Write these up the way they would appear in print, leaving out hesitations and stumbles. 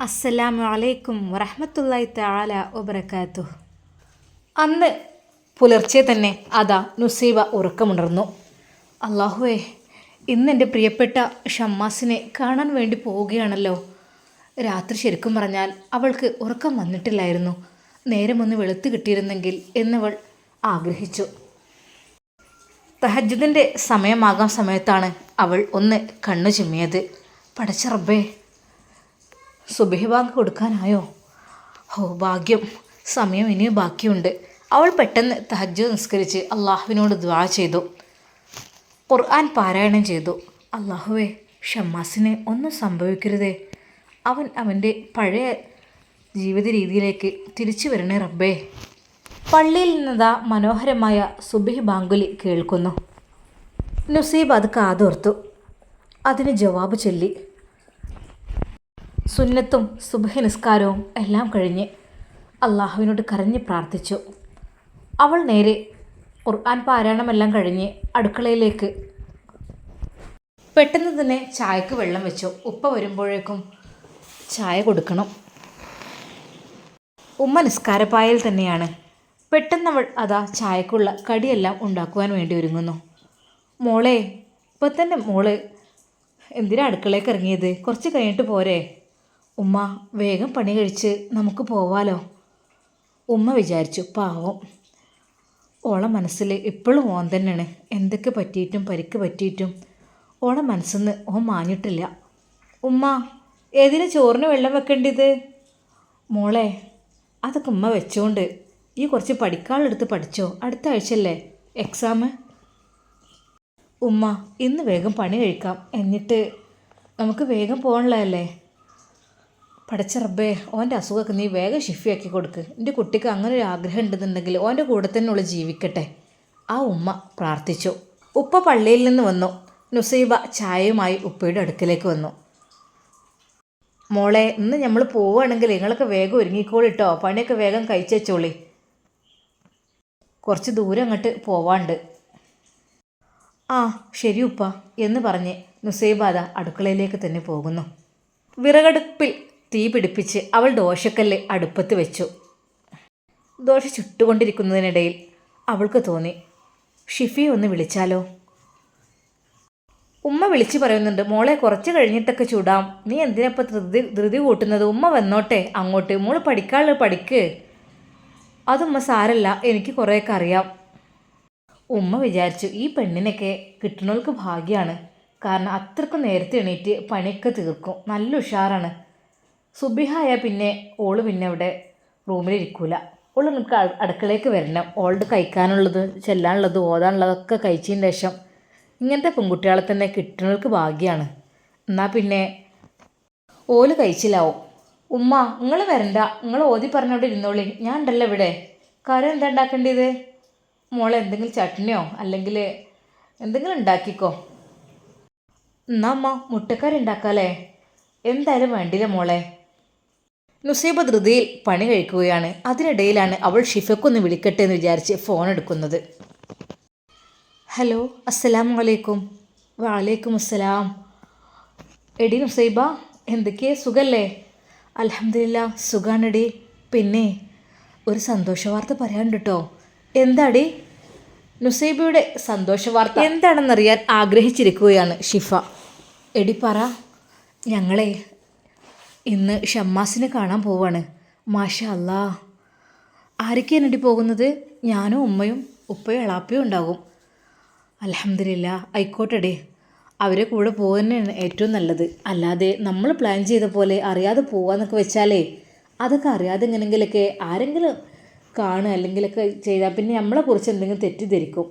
അസ്സലാമു അലൈക്കും വറഹ്മത്തുള്ളാഹി തആല വബറകാതുഹു. അന്ന് പുലർച്ചെ തന്നെ അതാ നുസൈബ ഉറക്കമുണർന്നു. അല്ലാഹുവേ, ഇന്നെൻ്റെ പ്രിയപ്പെട്ട ഷമ്മാസിനെ കാണാൻ വേണ്ടി പോവുകയാണല്ലോ. രാത്രി ശരിക്കും പറഞ്ഞാൽ അവൾക്ക് ഉറക്കം വന്നിട്ടില്ലായിരുന്നു. നേരമൊന്ന് വെളുത്ത് കിട്ടിയിരുന്നെങ്കിൽ എന്നവൾ ആഗ്രഹിച്ചു. തഹജ്ജുദിൻ്റെ സമയമാകാൻ സമയത്താണ് അവൾ ഒന്ന് കണ്ണു ചിമ്മിയത്. പടച്ച റബ്ബേ, സുബഹി ബാങ്ക് കൊടുക്കാനായോ? ഓ ഭാഗ്യം, സമയം ഇനിയും ബാക്കിയുണ്ട്. അവൾ പെട്ടെന്ന് തഹജ്ജുദ് നിസ്കരിച്ച് അള്ളാഹുവിനോട് ദുആ ചെയ്തു. ഖുർആൻ പാരായണം ചെയ്തു. അള്ളാഹുവേ, ഷമ്മാസിന് ഒന്നും സംഭവിക്കരുതേ. അവൻ അവൻ്റെ പഴയ ജീവിത രീതിയിലേക്ക് തിരിച്ചു വരണേ റബ്ബേ. പള്ളിയിൽ നിന്നതാ മനോഹരമായ സുബഹി ബാങ്കുലി കേൾക്കുന്നു. നുസൈബ അത് കാതോർത്തു. അതിന് ജവാബ് ചൊല്ലി. സുന്നത്തും സുബഹി നിസ്കാരവും എല്ലാം കഴിഞ്ഞ് അള്ളാഹുവിനോട് കരഞ്ഞ് പ്രാർത്ഥിച്ചു. അവൾ നേരെ ഖുർആൻ പാരായണമെല്ലാം കഴിഞ്ഞ് അടുക്കളയിലേക്ക് പെട്ടെന്ന് തന്നെ ചായക്ക് വെള്ളം വെച്ചു. ഉപ്പ വരുമ്പോഴേക്കും ചായ കൊടുക്കണം. ഉമ്മ നിസ്കാരപ്പായയിൽ തന്നെയാണ്. പെട്ടെന്നവൾ അതാ ചായക്കുള്ള കടിയെല്ലാം ഉണ്ടാക്കുവാൻ വേണ്ടി ഒരുങ്ങുന്നു. മോളെ, ഇപ്പം തന്നെ മോള് എന്തിനാ അടുക്കളയ്ക്ക് ഇറങ്ങിയത്? കുറച്ച് കഴിഞ്ഞിട്ട് പോരെ? ഉമ്മ, വേഗം പണി കഴിച്ച് നമുക്ക് പോവാലോ. ഉമ്മ വിചാരിച്ചു, പാവം, ഓളെ മനസ്സിൽ ഇപ്പോഴും ഓൻ തന്നെയാണ്. എന്തൊക്കെ പറ്റിയിട്ടും പരിക്ക് പറ്റിയിട്ടും ഓളെ മനസ്സിന്ന് ഓൻ മാഞ്ഞിട്ടില്ല. ഉമ്മ, ഏതിന് ചോറിന് വെള്ളം വെക്കേണ്ടത്? മോളെ, അതൊക്കെ ഉമ്മ വെച്ചോണ്ട് ഈ കുറച്ച് പഠിക്കാളെടുത്ത് പഠിച്ചോ. അടുത്ത ആഴ്ചയല്ലേ എക്സാം. ഉമ്മ, ഇന്ന് വേഗം പണി കഴിക്കാം, എന്നിട്ട് നമുക്ക് വേഗം പോകാനുള്ളതല്ലേ. പടച്ച റബ്ബേ, ഓൻ്റെ അസുഖമൊക്കെ നീ വേഗം ഷിഫിയാക്കി കൊടുക്ക്. എൻ്റെ കുട്ടിക്ക് അങ്ങനെ ഒരു ആഗ്രഹം ഉണ്ടെന്നുണ്ടെങ്കിൽ ഓൻ്റെ കൂടെ തന്നെ ഉള്ള ജീവിക്കട്ടെ. ആ ഉമ്മ പ്രാർത്ഥിച്ചു. ഉപ്പ പള്ളിയിൽ നിന്ന് വന്നു. നുസൈബ ചായയുമായി ഉപ്പയുടെ അടുക്കലേക്ക് വന്നു. മോളെ, ഇന്ന് നമ്മൾ പോവുകയാണെങ്കിൽ നിങ്ങളൊക്കെ വേഗം ഒരുങ്ങിക്കോളിട്ടോ. പണിയൊക്കെ വേഗം കഴിച്ചു വെച്ചോളി. കുറച്ച് ദൂരം അങ്ങോട്ട് പോവാണ്ട്. ആ ശരി ഉപ്പ എന്ന് പറഞ്ഞ് നുസൈബ അതാ അടുക്കളയിലേക്ക് തന്നെ പോകുന്നു. വിറകടുപ്പിൽ തീ പിടിപ്പിച്ച് അവൾ ദോശക്കല്ല് അടുപ്പത്ത് വെച്ചു. ദോശ ചുട്ടുകൊണ്ടിരിക്കുന്നതിനിടയിൽ അവൾക്ക് തോന്നി, ഷിഫിയെ ഒന്ന് വിളിച്ചാലോ. ഉമ്മ വിളിച്ചു പറയുന്നുണ്ട്, മോളെ കുറച്ച് കഴിഞ്ഞിട്ടൊക്കെ ചൂടാം. നീ എന്തിനപ്പം ധൃതി കൂട്ടുന്നത്? ഉമ്മ വന്നോട്ടെ അങ്ങോട്ട്. മോള് പഠിക്കാനുള്ളത് പഠിക്ക്. അതുമ്മ സാരല്ല, എനിക്ക് കുറേയൊക്കെ അറിയാം. ഉമ്മ വിചാരിച്ചു, ഈ പെണ്ണിനൊക്കെ കിട്ടുന്നവൾക്ക് ഭാഗ്യമാണ്. കാരണം അത്രക്കും നേരത്തെ എണീറ്റ് പണിയൊക്കെ തീർക്കും. നല്ല ഉഷാറാണ്. സുബിഹായ പിന്നെ ഓള് പിന്നെ ഇവിടെ റൂമിലിരിക്കൂല. ഓള് നിങ്ങൾക്ക് അടുക്കളയ്ക്ക് വരണം. ഓൾഡ് കഴിക്കാനുള്ളത്, ചെല്ലാനുള്ളത്, ഓതാനുള്ളതൊക്കെ കഴിച്ചതിന് ശേഷം. ഇങ്ങനത്തെ പെൺകുട്ടികളെ തന്നെ കിട്ടുന്നവർക്ക് ഭാഗ്യമാണ്. എന്നാൽ പിന്നെ ഓല് കഴിച്ചില്ലാവും. ഉമ്മ, നിങ്ങൾ വരണ്ട, നിങ്ങൾ ഓതി പറഞ്ഞോണ്ട് ഇരുന്നോളി, ഞാൻ ഉണ്ടല്ലോ ഇവിടെ. കാര്യം എന്താ ഉണ്ടാക്കേണ്ടത്? മോളെ, എന്തെങ്കിലും ചട്നിയോ അല്ലെങ്കിൽ എന്തെങ്കിലും ഉണ്ടാക്കിക്കോ. എന്നാ അമ്മ മുട്ടക്കറി ഉണ്ടാക്കാല്ലേ? എന്തായാലും വേണ്ടില്ല മോളെ. നുസൈബ ധൃതിയിൽ പണി കഴിക്കുകയാണ്. അതിനിടയിലാണ് അവൾ ഷിഫക്കൊന്ന് വിളിക്കട്ടെ എന്ന് വിചാരിച്ച് ഫോൺ എടുക്കുന്നത്. ഹലോ, അസ്സലാമു അലൈക്കും. വലൈക്കും അസ്സലാം. എടി നുസൈബ, എന്തൊക്കെയാ, സുഖല്ലേ? അൽഹംദുലില്ലാ, സുഖാണെടി. പിന്നെ ഒരു സന്തോഷ വാർത്ത പറയാനുണ്ട് കേട്ടോ. എന്താടി? നുസൈബയുടെ സന്തോഷ വാർത്ത എന്താണെന്നറിയാൻ ആഗ്രഹിച്ചിരിക്കുകയാണ് ഷിഫ. എടി പറ. ഞങ്ങളെ ഇന്ന് ഷമ്മാസിനെ കാണാൻ പോവാണ്. മാഷാ അല്ലാ. ആരൊക്കെയാണ് എടി പോകുന്നത്? ഞാനും ഉമ്മയും ഉപ്പയും എളാപ്പയും ഉണ്ടാകും. അൽഹംദുലില്ലാ, ആയിക്കോട്ടെടി. അവരെ കൂടെ പോകുന്നതന്നെയാണ് ഏറ്റവും നല്ലത്. അല്ലാതെ നമ്മൾ പ്ലാൻ ചെയ്ത പോലെ അറിയാതെ പോവാന്നൊക്കെ വെച്ചാലേ അതൊക്കെ അറിയാതെ എങ്ങനെങ്കിലൊക്കെ ആരെങ്കിലും കാണുക അല്ലെങ്കിലൊക്കെ ചെയ്താൽ പിന്നെ നമ്മളെക്കുറിച്ച് എന്തെങ്കിലും തെറ്റിദ്ധരിക്കും.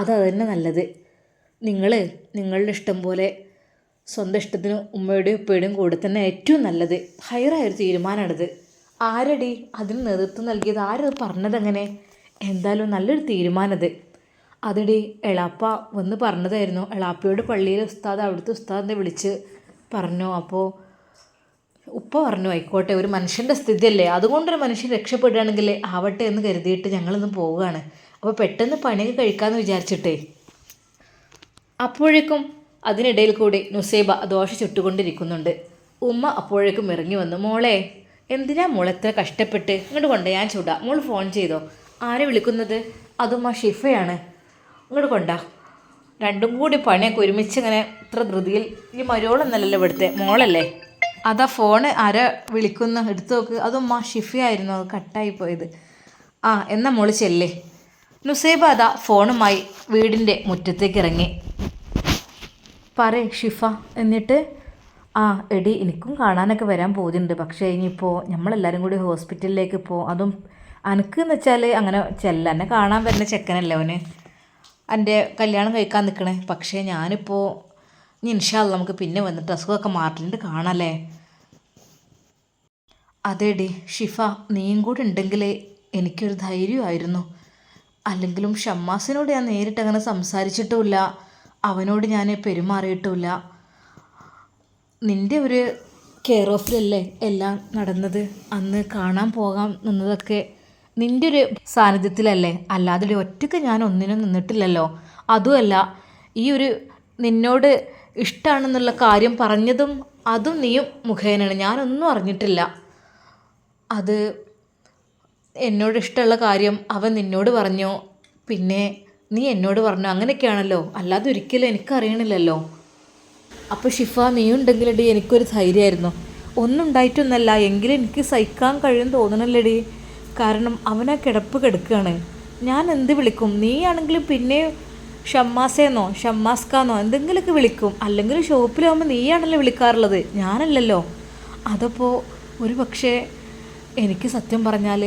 അത് തന്നെ നല്ലത്. നിങ്ങളുടെ ഇഷ്ടം പോലെ സ്വന്തം ഇഷ്ടത്തിന് ഉമ്മയുടെയും ഉപ്പയുടെയും കൂടെ തന്നെ ഏറ്റവും നല്ലത്. ഹൈറായൊരു തീരുമാനമാണിത്. ആരടി അതിന് നേതൃത്വം നൽകിയത്? ആരത് പറഞ്ഞതെങ്ങനെ? എന്തായാലും നല്ലൊരു തീരുമാനത്. അതിടി എളാപ്പ വന്ന് പറഞ്ഞതായിരുന്നു. എളാപ്പയോട് പള്ളിയിലെ ഉസ്താദ്, അവിടുത്തെ ഉസ്താദിനെ വിളിച്ച് പറഞ്ഞു. അപ്പോൾ ഉപ്പ പറഞ്ഞു ആയിക്കോട്ടെ, ഒരു മനുഷ്യൻ്റെ സ്ഥിതിയല്ലേ, അതുകൊണ്ടൊരു മനുഷ്യൻ രക്ഷപ്പെടുകയാണെങ്കിൽ ആവട്ടെ എന്ന് കരുതിയിട്ട് ഞങ്ങളിന്ന് പോവുകയാണ്. അപ്പോൾ പെട്ടെന്ന് പണിയൊക്കെ കഴിക്കാമെന്ന് വിചാരിച്ചിട്ടേ. അപ്പോഴേക്കും അതിനിടയിൽ കൂടി നുസൈബ ദോശ ചുട്ടുകൊണ്ടിരിക്കുന്നുണ്ട്. ഉമ്മ അപ്പോഴേക്കും ഇറങ്ങി വന്നു. മോളെ എന്തിനാ മോളെ എത്ര കഷ്ടപ്പെട്ട് ഇങ്ങോട്ട് കൊണ്ടേ, ഞാൻ ചൂടാ. മോൾ ഫോൺ ചെയ്തോ? ആരെ വിളിക്കുന്നത്? അതും ആ ഷിഫയാണ്. ഇങ്ങോട്ട് കൊണ്ടാ. രണ്ടും കൂടി പണിയൊക്കെ ഒരുമിച്ച് ഇങ്ങനെ ഇത്ര ധൃതിയിൽ. ഈ മരോളെന്നല്ലല്ലോ ഇവിടുത്തെ മോളല്ലേ? അതാ ഫോണ് ആരാ വിളിക്കുന്നു, എടുത്തു നോക്ക്. അതും ആ ഷിഫയായിരുന്നു, അത് കട്ടായി പോയത്. ആ എന്നാ മോള് ചെല്ലേ. നുസൈബ അതാ ഫോണുമായി വീടിൻ്റെ മുറ്റത്തേക്ക് ഇറങ്ങി. പറയ് ഷിഫ. എന്നിട്ട് ആ എടി എനിക്കും കാണാനൊക്കെ വരാൻ പോകുന്നുണ്ട്. പക്ഷേ ഇനിയിപ്പോൾ നമ്മളെല്ലാവരും കൂടി ഹോസ്പിറ്റലിലേക്ക് അതും അനക്കെന്ന് വെച്ചാൽ അങ്ങനെ എന്നെ കാണാൻ വരുന്ന ചെക്കനല്ലേ അവന്, എൻ്റെ കല്യാണം കഴിക്കാൻ നിൽക്കണേ. പക്ഷേ ഞാനിപ്പോൾ ഇൻഷാ അല്ലാഹ് നമുക്ക് പിന്നെ വന്നിട്ട് അസുഖമൊക്കെ മാറ്റിയിട്ട് കാണാമല്ലേ? അതേടി ഷിഫ, നീയും കൂടി ഉണ്ടെങ്കിൽ എനിക്കൊരു ധൈര്യമായിരുന്നു. അല്ലെങ്കിലും ഷമ്മാസിനോട് ഞാൻ നേരിട്ട് അങ്ങനെ സംസാരിച്ചിട്ടുമില്ല, അവനോട് ഞാൻ പെരുമാറിയിട്ടുമില്ല. നിൻ്റെ ഒരു കെയർ ഓഫിലല്ലേ എല്ലാം നടന്നത്. അന്ന് കാണാൻ പോകാൻ നിന്നതൊക്കെ നിൻ്റെ ഒരു സാന്നിധ്യത്തിലല്ലേ, അല്ലാതെ ഒറ്റയ്ക്ക് ഞാൻ ഒന്നിനും നിന്നിട്ടില്ലല്ലോ. അതുമല്ല ഈ ഒരു നിന്നോട് ഇഷ്ടമാണെന്നുള്ള കാര്യം പറഞ്ഞതും അതും നീയും മുഖേനയാണ്, ഞാനൊന്നും അറിഞ്ഞിട്ടില്ല. അത് എന്നോട് ഇഷ്ടമുള്ള കാര്യം അവൻ നിന്നോട് പറഞ്ഞോ, പിന്നെ നീ എന്നോട് പറഞ്ഞോ, അങ്ങനെയൊക്കെയാണല്ലോ. അല്ലാതെ ഒരിക്കലും എനിക്കറിയണില്ലല്ലോ. അപ്പോൾ ഷിഫ നീ ഉണ്ടെങ്കിലടി എനിക്കൊരു ധൈര്യമായിരുന്നു. ഒന്നും ഉണ്ടായിട്ടൊന്നല്ല, എങ്കിലും എനിക്ക് സഹിക്കാൻ കഴിയും തോന്നണല്ലടി. കാരണം അവനാ കിടപ്പ് കിടക്കുകയാണ്. ഞാൻ എന്ത് വിളിക്കും? നീ ആണെങ്കിലും പിന്നെ ഷമ്മാസേന്നോ ഷമ്മാസ്കാന്നോ എന്തെങ്കിലുമൊക്കെ വിളിക്കും. അല്ലെങ്കിൽ ഷോപ്പിലാവുമ്പോൾ നീയാണല്ലോ വിളിക്കാറുള്ളത്, ഞാനല്ലല്ലോ. അതപ്പോൾ ഒരു പക്ഷേ എനിക്ക് സത്യം പറഞ്ഞാൽ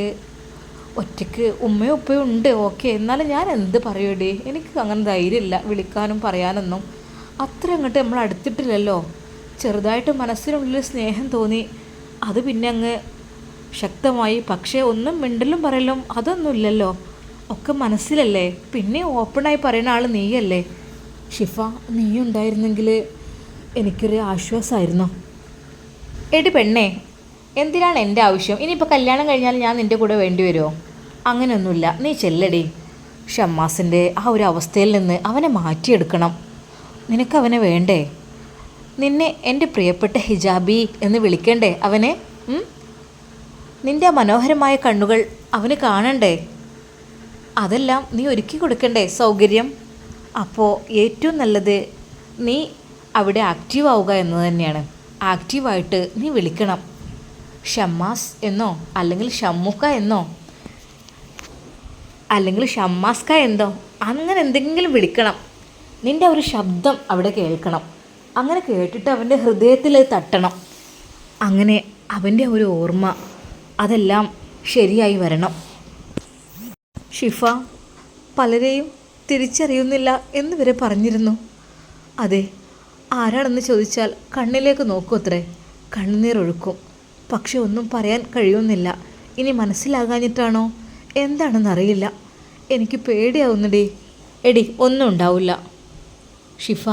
ഒറ്റയ്ക്ക് ഉമ്മയും ഉപ്പയും ഉണ്ട്, ഓക്കെ. എന്നാലും ഞാൻ എന്ത് പറയുമടി, എനിക്ക് അങ്ങനെ ധൈര്യമില്ല വിളിക്കാനും പറയാനൊന്നും. അത്ര അങ്ങോട്ട് നമ്മൾ അടുത്തിട്ടില്ലല്ലോ. ചെറുതായിട്ട് മനസ്സിനുള്ളിൽ സ്നേഹം തോന്നി, അത് പിന്നെ അങ്ങ് ശക്തമായി. പക്ഷേ ഒന്നും മിണ്ടലും പറയലും അതൊന്നുമില്ലല്ലോ, ഒക്കെ മനസ്സിലല്ലേ. പിന്നെ ഓപ്പണായി പറയുന്ന ആൾ നീയല്ലേ ഷിഫ. നീ ഉണ്ടായിരുന്നെങ്കിൽ എനിക്കൊരു ആശ്വാസമായിരുന്നു. എടി പെണ്ണേ, എന്തിനാണ് എൻ്റെ ആവശ്യം? ഇനിയിപ്പോൾ കല്യാണം കഴിഞ്ഞാൽ ഞാൻ നിൻ്റെ കൂടെ വേണ്ടി വരുമോ? അങ്ങനെയൊന്നുമില്ല, നീ ചെല്ലടി. ഷമ്മാസിൻ്റെ ആ ഒരു അവസ്ഥയിൽ നിന്ന് അവനെ മാറ്റിയെടുക്കണം. നിനക്കവനെ വേണ്ടേ? നിന്നെ എൻ്റെ പ്രിയപ്പെട്ട ഹിജാബി എന്ന് വിളിക്കണ്ടേ അവനെ? നിൻ്റെ ആ മനോഹരമായ കണ്ണുകൾ അവന് കാണണ്ടേ? അതെല്ലാം നീ ഒരുക്കി കൊടുക്കണ്ടേ സൗകര്യം? അപ്പോൾ ഏറ്റവും നല്ലത് നീ അവിടെ ആക്റ്റീവ് ആവുക എന്നത് തന്നെയാണ്. ആക്റ്റീവായിട്ട് നീ വിളിക്കണം. ഷമ്മാസ് എന്നോ അല്ലെങ്കിൽ ഷമ്മുക്ക എന്നോ അല്ലെങ്കിൽ ഷമ്മാസ്ക എന്തോ അങ്ങനെ എന്തെങ്കിലും വിളിക്കണം. നിൻ്റെ ഒരു ശബ്ദം അവിടെ കേൾക്കണം. അങ്ങനെ കേട്ടിട്ട് അവൻ്റെ ഹൃദയത്തിൽ തട്ടണം. അങ്ങനെ അവൻ്റെ ഒരു ഓർമ്മ അതെല്ലാം ശരിയായി വരണം. ഷിഫ പലരെയും തിരിച്ചറിയുന്നില്ല എന്ന് വരെ പറഞ്ഞിരുന്നു. അതെ, ആരാണെന്ന് ചോദിച്ചാൽ കണ്ണിലേക്ക് നോക്കൂത്രേ, കണ്ണുനീരൊഴുക്കും. പക്ഷെ ഒന്നും പറയാൻ കഴിയുന്നില്ല. ഇനി മനസ്സിലാകാഞ്ഞിട്ടാണോ എന്താണെന്നറിയില്ല. എനിക്ക് പേടിയാവുന്നടി. എടി ഒന്നും ഉണ്ടാവില്ല ഷിഫ.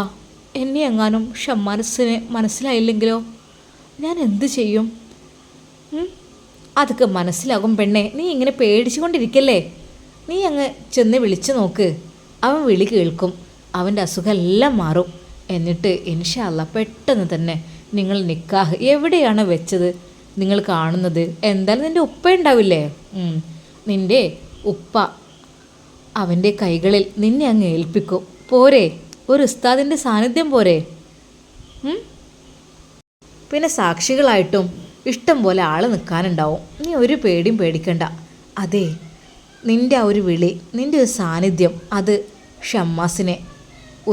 എന്നെ എങ്ങാനും ഷമ്മാനസിന് മനസ്സിലായില്ലെങ്കിലോ? ഞാൻ എന്ത് ചെയ്യും? അതൊക്കെ മനസ്സിലാകും പെണ്ണെ. നീ ഇങ്ങനെ പേടിച്ചുകൊണ്ടിരിക്കല്ലേ. നീ അങ്ങ് ചെന്ന് വിളിച്ചു നോക്ക്. അവൻ വിളി കേൾക്കും. അവൻ്റെ അസുഖമെല്ലാം മാറും. എന്നിട്ട് ഇൻഷാ അല്ലാഹ് പെട്ടെന്ന് തന്നെ നിങ്ങൾ നിക്കാഹ് എവിടെയാണ് വെച്ചത് നിങ്ങൾ കാണുന്നത്? എന്തായാലും നിൻ്റെ ഉപ്പ ഉണ്ടാവില്ലേ? നിൻ്റെ ഉപ്പ അവൻ്റെ കൈകളിൽ നിന്നെ അങ്ങ് ഏൽപ്പിക്കും. പോരെ? ഒരു ഉസ്താദിൻ്റെ സാന്നിധ്യം പോരെ? പിന്നെ സാക്ഷികളായിട്ടും ഇഷ്ടം പോലെ ആൾ നിൽക്കാനുണ്ടാവും. നീ ഒരു പേടിയും പേടിക്കണ്ട. അതെ, നിൻ്റെ ആ ഒരു വിളി, നിൻ്റെ ഒരു സാന്നിധ്യം അത് ഷമ്മാസിനെ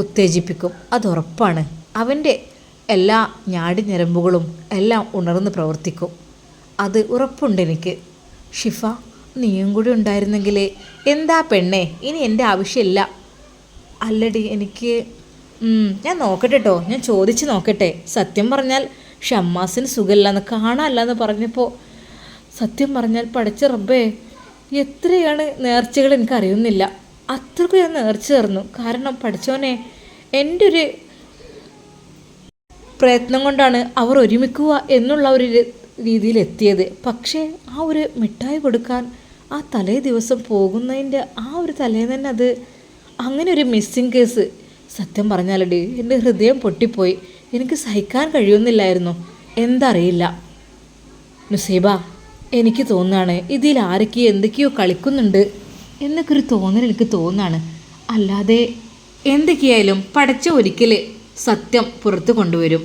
ഉത്തേജിപ്പിക്കും. അതുറപ്പാണ്. അവൻ്റെ എല്ലാ ഞാടി ഞരമ്പുകളും എല്ലാം ഉണർന്ന് പ്രവർത്തിക്കും. അത് ഉറപ്പുണ്ട് എനിക്ക്. ഷിഫ നീയും കൂടി ഉണ്ടായിരുന്നെങ്കിൽ. എന്താ പെണ്ണേ, ഇനി എൻ്റെ ആവശ്യമില്ല. അല്ലടി എനിക്ക് ഞാൻ നോക്കട്ടെ കേട്ടോ, ഞാൻ ചോദിച്ച് നോക്കട്ടെ. സത്യം പറഞ്ഞാൽ ഷമ്മാസിന് സുഖമില്ലെന്ന് കാണാനല്ലെന്ന് പറഞ്ഞപ്പോൾ സത്യം പറഞ്ഞാൽ പടച്ച റബ്ബേ, എത്രയാണ് നേർച്ചകൾ എനിക്കറിയുന്നില്ല. അത്രയ്ക്കും ഞാൻ നേർച്ച തരുന്നു. കാരണം പഠിച്ചോനെ, എൻ്റെ ഒരു പ്രയത്നം കൊണ്ടാണ് അവർ ഒരുമിക്കുക എന്നുള്ള ഒരു രീതിയിലെത്തിയത്. പക്ഷേ ആ ഒരു മിഠായി കൊടുക്കാൻ ആ തലേ ദിവസം പോകുന്നതിൻ്റെ ആ ഒരു തലേന്ന് തന്നെ അത് അങ്ങനെ ഒരു മിസ്സിങ് കേസ്. സത്യം പറഞ്ഞാലടി എൻ്റെ ഹൃദയം പൊട്ടിപ്പോയി. എനിക്ക് സഹിക്കാൻ കഴിയുന്നില്ലായിരുന്നു. എന്തറിയില്ല നുസൈബ, എനിക്ക് തോന്നുകയാണ് ഇതിൽ ആരൊക്കെയോ എന്തൊക്കെയോ കളിക്കുന്നുണ്ട് എന്നൊക്കെ ഒരു തോന്നൽ എനിക്ക് തോന്നുകയാണ്. അല്ലാതെ എന്തൊക്കെയായാലും പടച്ച ഒരിക്കൽ സത്യം പുറത്തു കൊണ്ടുവരും.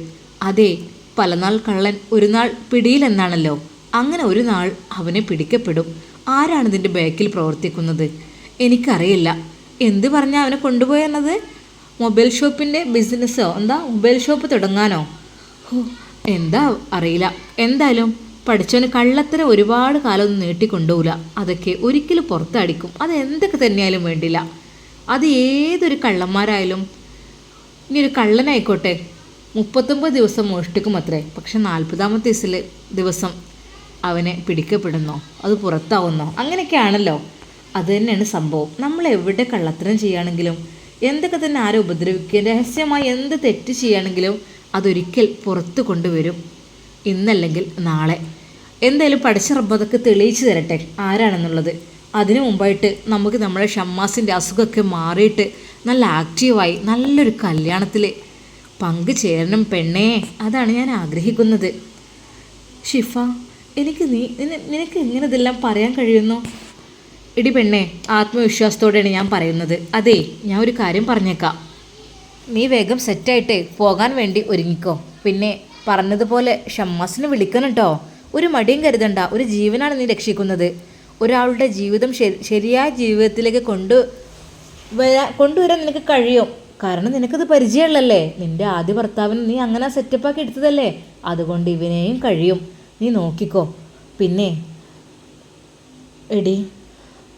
അതെ, പലനാൾ കള്ളൻ ഒരു നാൾ പിടിയിലെന്നാണല്ലോ. അങ്ങനെ ഒരു നാൾ അവനെ പിടിക്കപ്പെടും. ആരാണ് ഇതിൻ്റെ ബാക്കിൽ പ്രവർത്തിക്കുന്നത് എനിക്കറിയില്ല. എന്ത് പറഞ്ഞാൽ അവനെ കൊണ്ടുപോയെന്നത്? മൊബൈൽ ഷോപ്പിൻ്റെ ബിസിനസ്സോ, എന്താ മൊബൈൽ ഷോപ്പ് തുടങ്ങാനോ? എന്താ അറിയില്ല. എന്തായാലും പഠിച്ചവന് കള്ളത്തരം ഒരുപാട് കാലമൊന്നും നീട്ടിക്കൊണ്ടുപോകില്ല. അതൊക്കെ ഒരിക്കലും പുറത്തടിക്കും. അത് എന്തൊക്കെ തന്നെയായാലും വേണ്ടില്ല. അത് ഏതൊരു കള്ളന്മാരായാലും, ഇനി ഒരു കള്ളനായിക്കോട്ടെ 39 ദിവസം മോഷ്ടിക്കും അത്രേ. പക്ഷെ 40ാമത്തെ ദിവസം അവനെ പിടിക്കപ്പെടുന്നോ, അത് പുറത്താവുന്നോ, അങ്ങനെയൊക്കെയാണല്ലോ. അത് തന്നെയാണ് സംഭവം. നമ്മൾ എവിടെ കള്ളത്തരം ചെയ്യുകയാണെങ്കിലും, എന്തൊക്കെ തന്നെ ആരെ ഉപദ്രവിക്കുക, രഹസ്യമായി എന്ത് തെറ്റ് ചെയ്യുകയാണെങ്കിലും അതൊരിക്കൽ പുറത്ത് കൊണ്ടുവരും. ഇന്നല്ലെങ്കിൽ നാളെ. എന്തായാലും പഠിച്ച റബ്ബതൊക്കെ തെളിയിച്ചു തരട്ടെ ആരാണെന്നുള്ളത്. അതിനു മുമ്പായിട്ട് നമുക്ക് നമ്മുടെ ഷമ്മാസിൻ്റെ അസുഖമൊക്കെ മാറിയിട്ട് നല്ല ആക്റ്റീവായി നല്ലൊരു കല്യാണത്തിൽ പങ്കുചേരണം പെണ്ണേ. അതാണ് ഞാൻ ആഗ്രഹിക്കുന്നത്. ഷിഫ, നിനക്ക് എങ്ങനെ ഇതെല്ലാം പറയാൻ കഴിയുന്നു? ഇടി പെണ്ണേ, ആത്മവിശ്വാസത്തോടെയാണ് ഞാൻ പറയുന്നത്. അതെ, ഞാൻ ഒരു കാര്യം പറഞ്ഞേക്കാം. നീ വേഗം സെറ്റായിട്ട് പോകാൻ വേണ്ടി ഒരുങ്ങിക്കോ. പിന്നെ പറഞ്ഞതുപോലെ ഷമ്മാസിനെ വിളിക്കണം കേട്ടോ. ഒരു മടിയും കരുതണ്ട. ഒരു ജീവനാണ് നീ രക്ഷിക്കുന്നത്. ഒരാളുടെ ജീവിതം ശരിയായ ജീവിതത്തിലേക്ക് കൊണ്ടുവരാൻ നിനക്ക് കഴിയും. കാരണം നിനക്കത് പരിചയമുള്ളല്ലേ. നിൻ്റെ ആദ്യ ഭർത്താവിന് നീ അങ്ങനെ സെറ്റപ്പാക്കി എടുത്തതല്ലേ. അതുകൊണ്ട് ഇവനെയും കഴിയും. നീ നോക്കിക്കോ. പിന്നെ എടി,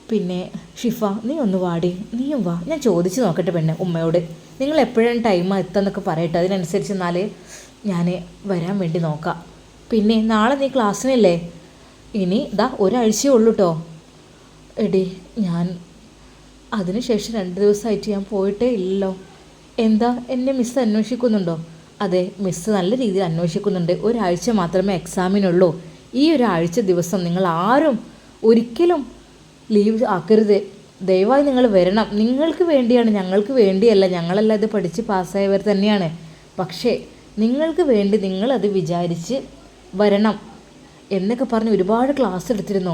പിന്നെ ഷിഫ, നീ ഒന്ന് വാടി. നീയും വാ. ഞാൻ ചോദിച്ച് നോക്കട്ടെ പെണ്ണെ ഉമ്മയോട്. നിങ്ങൾ എപ്പോഴാണ് ടൈം എത്താന്നൊക്കെ പറയട്ടെ. അതിനനുസരിച്ച് എന്നാൽ ഞാൻ വരാൻ വേണ്ടി നോക്കാം. പിന്നെ നാളെ നീ ക്ലാസ്സിനല്ലേ? ഇനി ഒരാഴ്ചയേ ഉള്ളൂ കേട്ടോ. എടി, ഞാൻ അതിനുശേഷം 2 ദിവസമായിട്ട് ഞാൻ പോയിട്ടേ ഇല്ലല്ലോ. എന്താ, എന്നെ മിസ്സ് അന്വേഷിക്കുന്നുണ്ടോ? അതെ, മിസ്സ് നല്ല രീതിയിൽ അന്വേഷിക്കുന്നുണ്ട്. ഒരാഴ്ച മാത്രമേ എക്സാമിനുള്ളൂ. ഈ ഒരാഴ്ച ദിവസം നിങ്ങൾ ആരും ഒരിക്കലും ലീവ് ആക്കരുത്. ദയവായി നിങ്ങൾ വരണം. നിങ്ങൾക്ക് വേണ്ടിയാണ്, ഞങ്ങൾക്ക് വേണ്ടിയല്ല. ഞങ്ങളെല്ലാം ഇത് പഠിച്ച് പാസ്സായവർ തന്നെയാണ്. പക്ഷേ നിങ്ങൾക്ക് വേണ്ടി നിങ്ങളത് വിചാരിച്ച് വരണം എന്നൊക്കെ പറഞ്ഞ് ഒരുപാട് ക്ലാസ് എടുത്തിരുന്നു.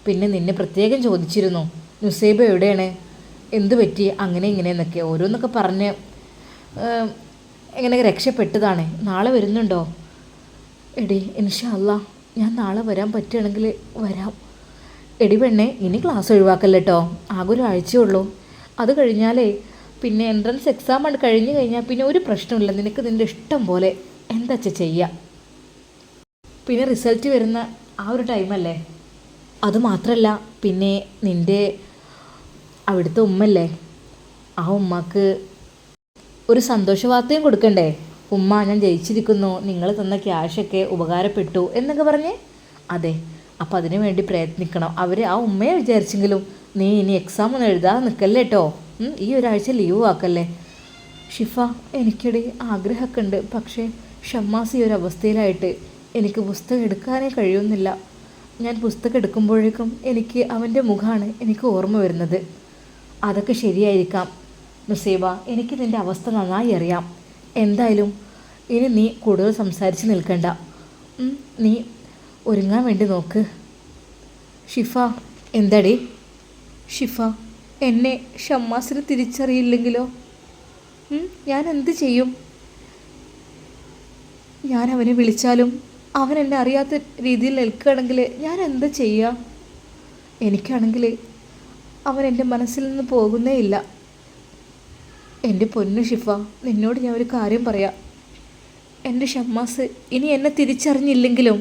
പിന്നെ നിന്നെ പ്രത്യേകം ചോദിച്ചിരുന്നു, നുസൈബ എവിടെയാണ്, എന്തു പറ്റി, അങ്ങനെ ഇങ്ങനെയെന്നൊക്കെ ഓരോന്നൊക്കെ പറഞ്ഞ് എങ്ങനെ രക്ഷപ്പെട്ടതാണ്. നാളെ വരുന്നുണ്ടോ? എടി, ഇൻഷാ അല്ലാ ഞാൻ നാളെ വരാൻ പറ്റുകയാണെങ്കിൽ വരാം. എടി പെണ്ണെ, ഇനി ക്ലാസ് ഒഴിവാക്കല്ലേ കേട്ടോ. ആകെ ഒരാഴ്ചയേ ഉള്ളൂ. അത് കഴിഞ്ഞാലേ പിന്നെ എൻട്രൻസ് എക്സാം ആണ് കഴിഞ്ഞ് കഴിഞ്ഞാൽ പിന്നെ ഒരു പ്രശ്നമില്ല. നിനക്ക് നിൻ്റെ ഇഷ്ടം പോലെ എന്താ ചെയ്യുക. പിന്നെ റിസൾട്ട് വരുന്ന ആ ഒരു ടൈമല്ലേ. അതുമാത്രമല്ല, പിന്നെ നിൻ്റെ അവിടുത്തെ ഉമ്മല്ലേ, ആ ഉമ്മക്ക് ഒരു സന്തോഷ വാർത്തയും കൊടുക്കണ്ടേ. ഉമ്മ, ഞാൻ ജയിച്ചിരിക്കുന്നു, നിങ്ങൾ തന്ന ക്യാഷൊക്കെ ഉപകാരപ്പെട്ടു എന്നൊക്കെ പറഞ്ഞ്. അതെ, അപ്പോൾ അതിനു വേണ്ടി പ്രയത്നിക്കണം. ആ ഉമ്മയെ വിചാരിച്ചെങ്കിലും നീ ഇനി എക്സാം ഒന്നും എഴുതാതെ നിൽക്കല്ലേ കേട്ടോ. ഈ ഒരാഴ്ച ലീവ് ആക്കല്ലേ. ഷിഫ, എനിക്കിടെ ആഗ്രഹമൊക്കെ ഉണ്ട്. പക്ഷേ ഷമ്മാസ് ഈ ഒരു അവസ്ഥയിലായിട്ട് എനിക്ക് പുസ്തകം എടുക്കാനേ കഴിയുന്നില്ല. ഞാൻ പുസ്തകം എടുക്കുമ്പോഴേക്കും എനിക്ക് അവൻ്റെ മുഖമാണ് എനിക്ക് ഓർമ്മ വരുന്നത്. അതൊക്കെ ശരിയായിരിക്കാം നുസൈബ, എനിക്ക് നിൻ്റെ അവസ്ഥ നന്നായി അറിയാം. എന്തായാലും ഇനി നീ കൂടുതൽ സംസാരിച്ച് നിൽക്കണ്ട. നീ ഒരുങ്ങാൻ വേണ്ടി നോക്ക്. ഷിഫ, എന്താടി? ഷിഫ, എന്നെ ഷമ്മാസിന് തിരിച്ചറിയില്ലെങ്കിലോ? ഞാൻ എന്ത് ചെയ്യും? ഞാൻ അവനെ വിളിച്ചാലും അവൻ എന്നെ അറിയാത്ത രീതിയിൽ നിൽക്കുകയാണെങ്കിൽ ഞാൻ എന്താ ചെയ്യുക? എനിക്കാണെങ്കിൽ അവൻ എൻ്റെ മനസ്സിൽ നിന്ന് പോകുന്നേ ഇല്ല. എൻ്റെ പൊന്നു ഷിഫ, നിന്നോട് ഞാൻ ഒരു കാര്യം പറയാം. എൻ്റെ ഷമ്മാസ് ഇനി എന്നെ തിരിച്ചറിഞ്ഞില്ലെങ്കിലും,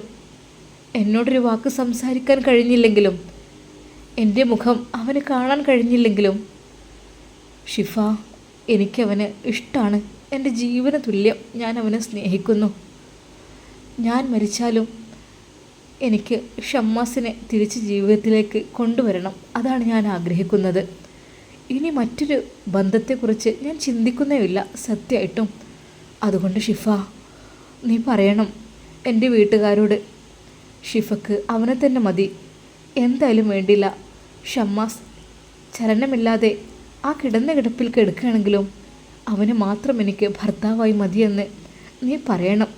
എന്നോടൊരു വാക്ക് സംസാരിക്കാൻ കഴിഞ്ഞില്ലെങ്കിലും, എൻ്റെ മുഖം അവന് കാണാൻ കഴിഞ്ഞില്ലെങ്കിലും, ഷിഫ, എനിക്കവന് ഇഷ്ടമാണ്. എൻ്റെ ജീവന തുല്യം ഞാൻ അവനെ സ്നേഹിക്കുന്നു. ഞാൻ മരിച്ചാലും എനിക്ക് ഷമ്മാസിനെ തിരിച്ച് ജീവിതത്തിലേക്ക് കൊണ്ടുവരണം. അതാണ് ഞാൻ ആഗ്രഹിക്കുന്നത്. ഇനി മറ്റൊരു ബന്ധത്തെക്കുറിച്ച് ഞാൻ ചിന്തിക്കുന്നേയില്ല സത്യമായിട്ടും. അതുകൊണ്ട് ഷിഫ, നീ പറയണം എൻ്റെ വീട്ടുകാരോട്, ഷിഫക്ക് അവനെ തന്നെ മതി. എന്തായാലും വേണ്ടില്ല, ഷമ്മാസ് ചലനമില്ലാതെ ആ കിടന്ന കിടപ്പിൽ കിടക്കുകയാണെങ്കിലും അവന് മാത്രം എനിക്ക് ഭർത്താവായി മതിയെന്ന് നീ പറയണം